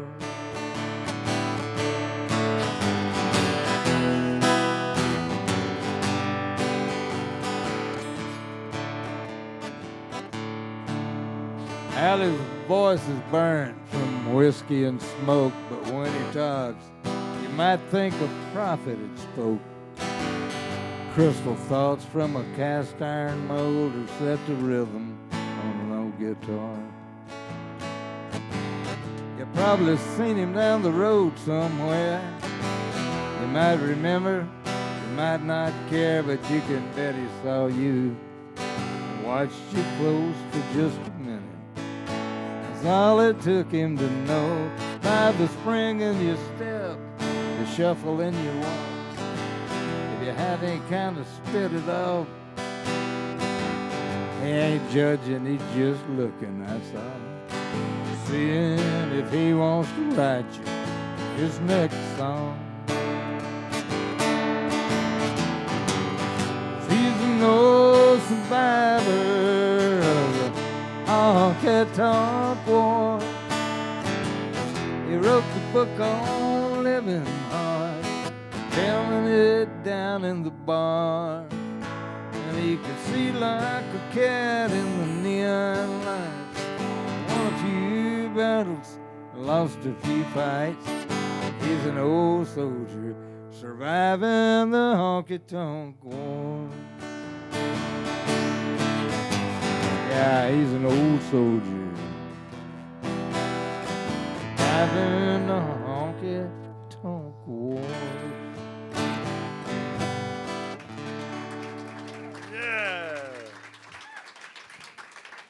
[SPEAKER 1] Well, his voice is burnt from whiskey and smoke, but when he talks, you might think a prophet had spoke. Crystal thoughts from a cast iron mold are set to rhythm on an old guitar. You probably seen him down the road somewhere. You might remember, you might not care, but you can bet he saw you and watched you close for just a minute. That's all it took him to know. By the spring in your step, the shuffle in your walk. If you had any kind of spit at all, he ain't judging, he's just looking, that's all. Seeing if he wants to write you his next song. He's an old survivor of the honky-tonk war. He wrote the book on living hard, telling it down in the bar. And he could see like a cat in the neon lights. Won a few battles, lost a few fights. He's an old soldier surviving the honky-tonk war. Yeah, he's an old soldier surviving the honky-tonk war.
[SPEAKER 2] Yeah.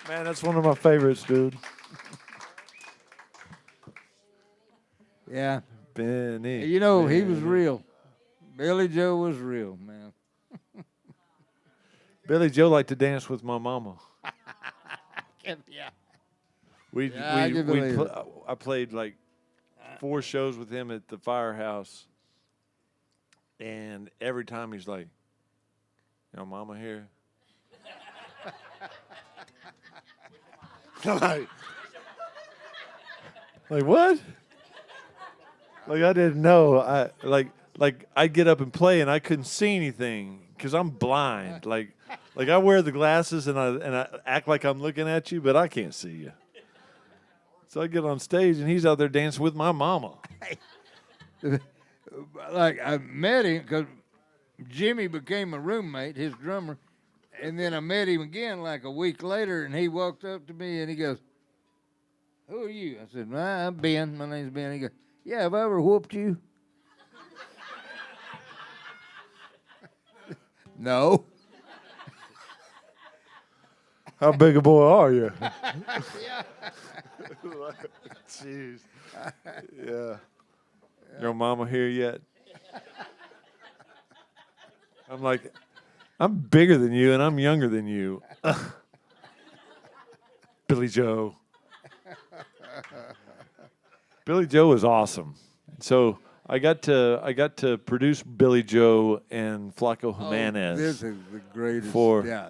[SPEAKER 2] Man, that's one of my favorites, dude.
[SPEAKER 1] Yeah.
[SPEAKER 2] Benny.
[SPEAKER 1] You know, he was
[SPEAKER 2] Benny.
[SPEAKER 1] real. Billy Joe was real, man.
[SPEAKER 2] Billy Joe liked to dance with my mama.
[SPEAKER 1] Yeah.
[SPEAKER 2] I played like 4 shows with him at the firehouse, and every time he's like, "You know, mama here." like what? Like I didn't know. I'd get up and play and I couldn't see anything because I'm blind. Like I wear the glasses and I act like I'm looking at you, but I can't see you. So I get on stage and he's out there dancing with my mama.
[SPEAKER 1] Like, I met him because Jimmy became a roommate, his drummer, and then I met him again like a week later, and he walked up to me and he goes, "Who are you?" I said, "I'm Ben. My name's Ben." He goes, "Yeah, have I ever whooped you?" No.
[SPEAKER 2] How big a boy are you? Jeez. Yeah. Your mama here yet? I'm like, I'm bigger than you and I'm younger than you. Billy Joe. Billy Joe was awesome. So I got to produce Billy Joe and Flaco Jimenez.
[SPEAKER 1] This is the greatest.
[SPEAKER 2] For
[SPEAKER 1] Yeah,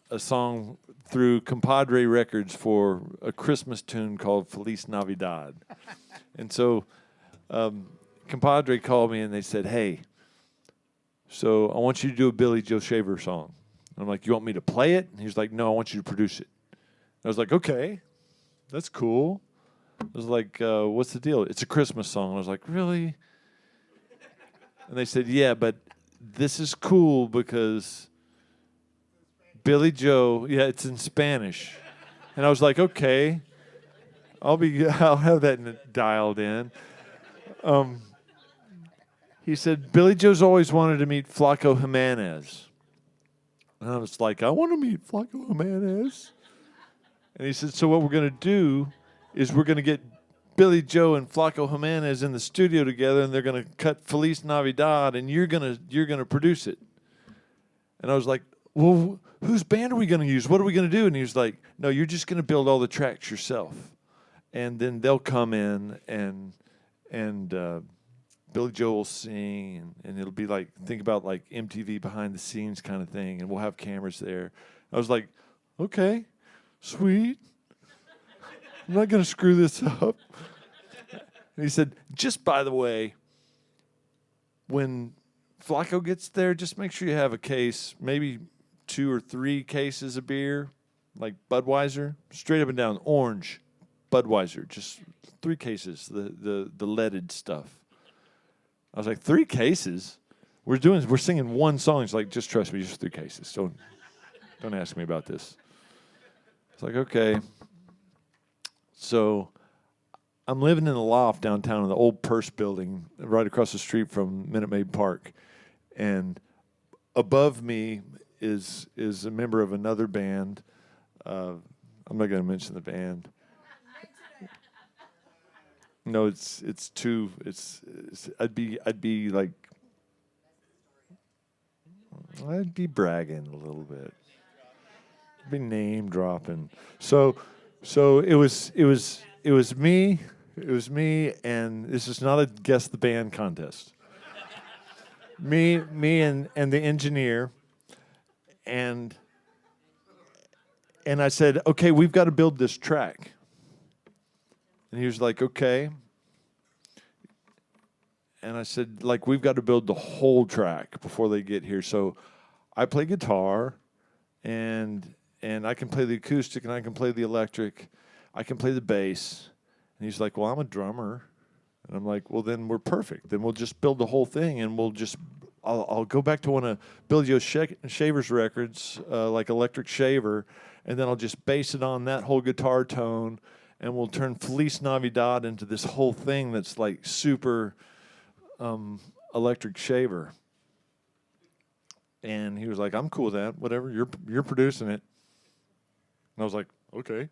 [SPEAKER 2] a song through Compadre Records for a Christmas tune called Feliz Navidad. And so Compadre called me and they said, "Hey, so I want you to do a Billy Joe Shaver song." I'm like, "You want me to play it?" And he was like, "No, I want you to produce it." I was like, "Okay, that's cool." I was like, "What's the deal?" "It's a Christmas song." I was like, "Really?" And they said, "Yeah, but this is cool because Billy Joe, yeah, it's in Spanish." And I was like, "Okay, I'll have that dialed in." He said, "Billy Joe's always wanted to meet Flaco Jimenez." And I was like, "I want to meet Flaco Jimenez." And he said, "So what we're going to do is we're going to get Billy Joe and Flaco Jimenez in the studio together, and they're going to cut Feliz Navidad, and you're gonna produce it." And I was like, "Well, whose band are we going to use? What are we going to do?" And he was like, "No, you're just going to build all the tracks yourself, and then they'll come in and Billy Joe will sing, and it'll be like, think about like MTV behind the scenes kind of thing, and we'll have cameras there." I was like, "Okay, sweet. I'm not going to screw this up." And he said, "Just by the way, when Flaco gets there, just make sure you have a case, maybe 2 or 3 cases of beer, like Budweiser, straight up and down, orange, Budweiser, just 3 cases, the leaded stuff. I was like, 3 cases? We're singing one song. It's like, just trust me, just 3 cases. Don't ask me about this. It's like, okay. So I'm living in a loft downtown in the old Purse building, right across the street from Minute Maid Park, and above me is a member of another band. I'm not going to mention the band. No, it's too. I'd be like. I'd be bragging a little bit. I'd be name dropping. So it was me. It was me, and this is not a guess the band contest. me and the engineer, and I said, okay, we've got to build this track. And he was like, okay. And I said, like, we've got to build the whole track before they get here. So I play guitar, and I can play the acoustic, and I can play the electric. I can play the bass. And he's like, well, I'm a drummer. And I'm like, well, then we're perfect. Then we'll just build the whole thing, and I'll go back to one of Billy Joe Shaver's records, like Electric Shaver, and then I'll just base it on that whole guitar tone, and we'll turn Feliz Navidad into this whole thing that's like super Electric Shaver. And he was like, I'm cool with that. Whatever, you're producing it. And I was like, okay.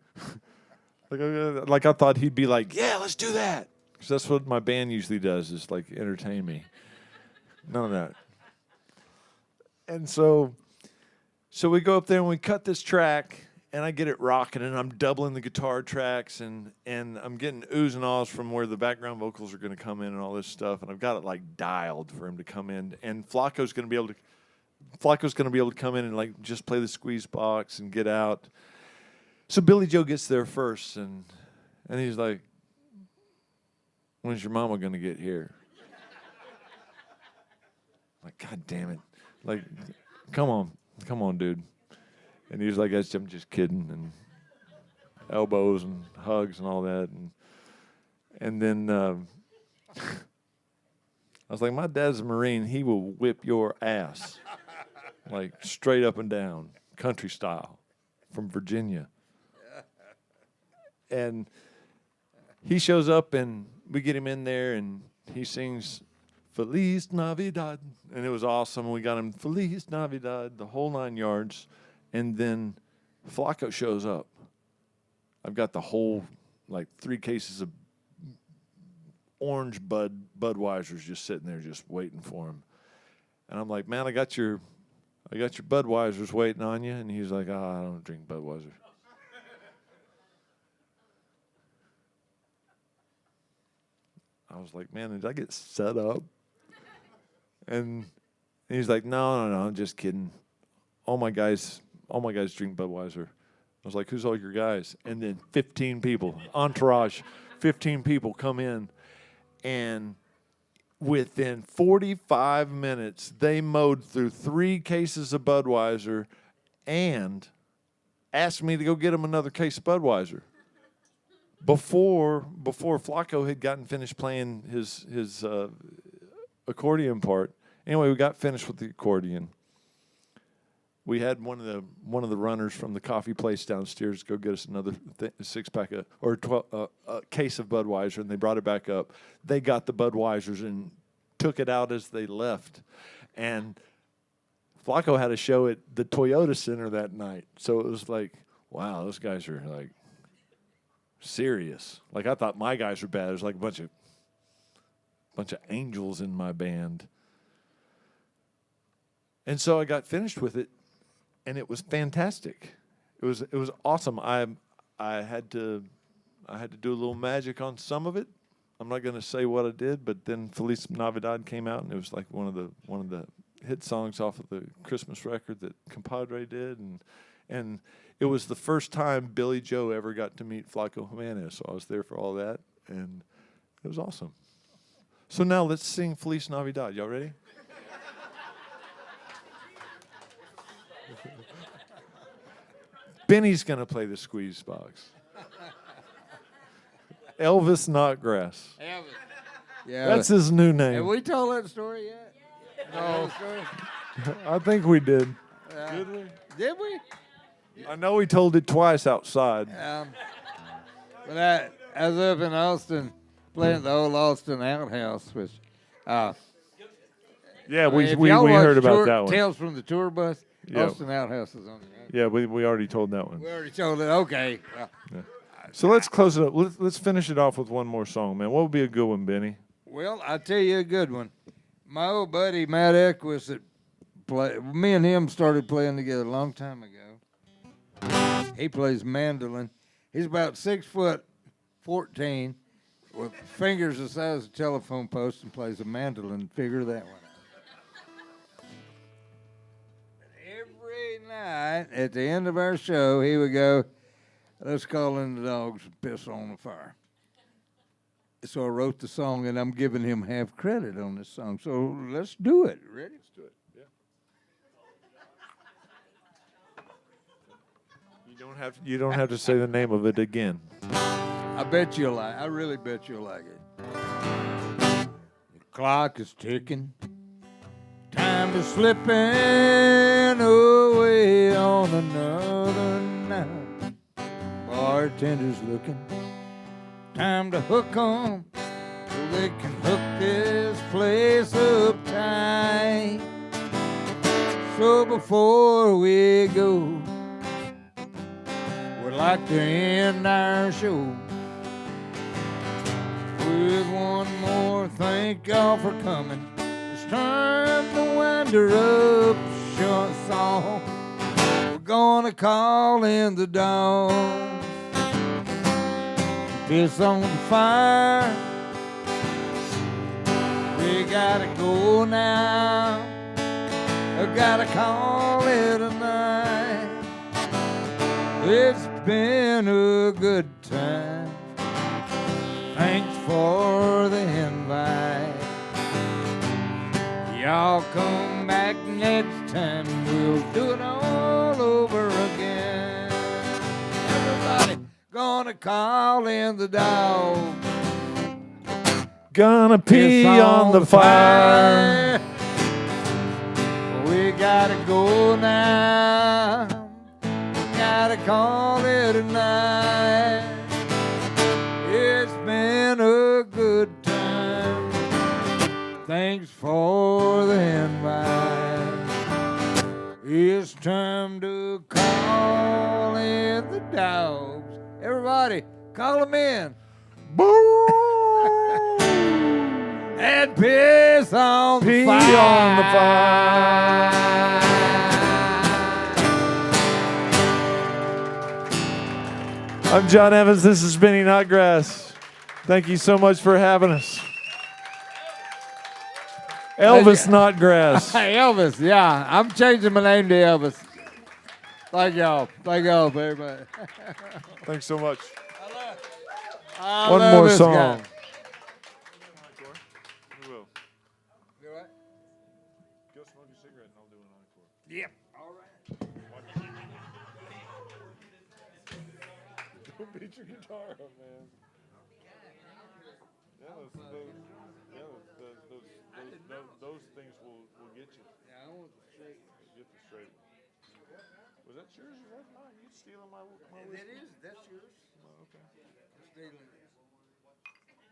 [SPEAKER 2] like I thought he'd be like, yeah, let's do that. Because that's what my band usually does, is like entertain me. None of that. And so we go up there and we cut this track, and I get it rocking, and I'm doubling the guitar tracks, and I'm getting oohs and ahs from where the background vocals are going to come in and all this stuff, and I've got it like dialed for him to come in, and Flacco's going to be able to come in and like just play the squeeze box and get out. So Billy Joe gets there first, and he's like, when's your mama going to get here? I'm like, God damn it. Like, come on, dude. And he was like, I'm just kidding, and elbows and hugs and all that. And then I was like, my dad's a Marine. He will whip your ass, like straight up and down, country style, from Virginia. And he shows up, and we get him in there, and he sings Feliz Navidad, and it was awesome. We got him Feliz Navidad, the whole 9 yards, and then Flacco shows up. I've got the whole, like, 3 cases of orange Budweisers just sitting there, just waiting for him. And I'm like, man, I got your Budweisers waiting on you, and he's like, I don't drink Budweiser. I was like, man, did I get set up? And he's like, no, I'm just kidding. All my guys drink Budweiser. I was like, who's all your guys? And then 15 people, entourage, 15 people come in. And within 45 minutes, they mowed through 3 cases of Budweiser and asked me to go get them another case of Budweiser. Before Flacco had gotten finished playing his accordion part. Anyway, we got finished with the accordion. We had one of the runners from the coffee place downstairs go get us another 6-pack or 12 case of Budweiser, and they brought it back up. They got the Budweisers and took it out as they left. And Flacco had a show at the Toyota Center that night, so it was like, wow, those guys are like serious. Like, I thought my guys were bad. There's like a bunch of angels in my band. And so I got finished with it, and it was fantastic. It was awesome. I had to do a little magic on some of it. I'm not going to say what I did, but then Feliz Navidad came out, and it was like one of the hit songs off of the Christmas record that Compadre did, and it was the first time Billy Joe ever got to meet Flacco Jimenez, so I was there for all that, and it was awesome. So now let's sing Feliz Navidad. Y'all ready? Benny's going to play the squeeze box. Elvis Notgrass.
[SPEAKER 1] Elvis. Yeah.
[SPEAKER 2] That's his new
[SPEAKER 1] Have
[SPEAKER 2] name.
[SPEAKER 1] we told that story yet? No.
[SPEAKER 2] I think we did.
[SPEAKER 1] Did we? Did we?
[SPEAKER 2] I know we told it twice outside.
[SPEAKER 1] But I was up in Austin playing at the old Austin Outhouse, which,
[SPEAKER 2] Yeah, we
[SPEAKER 1] if y'all
[SPEAKER 2] heard
[SPEAKER 1] watch
[SPEAKER 2] about that one.
[SPEAKER 1] Tales from the Tour Bus,
[SPEAKER 2] Yeah.
[SPEAKER 1] Austin Outhouse is on there.
[SPEAKER 2] Yeah, we already told that one.
[SPEAKER 1] We already told it. Okay.
[SPEAKER 2] So let's close it up. Let's finish it off with one more song, man. What would be a good one, Benny?
[SPEAKER 1] Well, I'll tell you a good one. My old buddy Matt Equus, me and him started playing together a long time ago. He plays mandolin. He's about 6'14", with fingers the size of telephone posts, and plays a mandolin. Figure that one out. Every night at the end of our show, he would go, "Let's call in the dogs and piss on the fire." So I wrote the song, and I'm giving him half credit on this song. So let's do it. Ready?
[SPEAKER 2] Let's do it. Yeah. You don't have to say the name of it again.
[SPEAKER 1] I bet you'll like. I really bet you'll like it. The clock is ticking. Time is slipping away on another night. Bartender's looking. Time to hook 'em so they can hook this place up tight. So before we go, we'd like to end our show with one more thank y'all for coming. It's time to wind her up, short song. We're gonna call in the dogs. Piss on the fire. We gotta go now. I gotta call it a night. It's been a good time. Thanks for the invite. Y'all come back next time. We'll do it all over again. Everybody gonna call in the dog.
[SPEAKER 2] Gonna pee on the fire.
[SPEAKER 1] We gotta go now. Gotta call it a night. It's been a good time. Thanks for the invite. It's time to call in the dogs. Everybody, call them in. And piss on the fire.
[SPEAKER 2] Pee on the fire. I'm John Evans. This is Benny Notgrass. Thank you so much for having us. Elvis Notgrass.
[SPEAKER 1] Hey, Elvis, yeah. I'm changing my name to Elvis. Thank y'all. Thank y'all, everybody.
[SPEAKER 2] Thanks so much.
[SPEAKER 1] I
[SPEAKER 2] One
[SPEAKER 1] love
[SPEAKER 2] more
[SPEAKER 1] this
[SPEAKER 2] song.
[SPEAKER 1] guy.
[SPEAKER 2] We will.
[SPEAKER 1] You all right?
[SPEAKER 2] Go smoke a cigarette and I'll do an encore.
[SPEAKER 1] Yep. All right.
[SPEAKER 2] Don't beat your guitar up, man. Those things will get you.
[SPEAKER 1] Yeah, I want the straight.
[SPEAKER 2] Get the straight. Was that yours or was that mine? You stealing my
[SPEAKER 1] It is. That's yours.
[SPEAKER 2] okay.
[SPEAKER 1] I'm stealing it.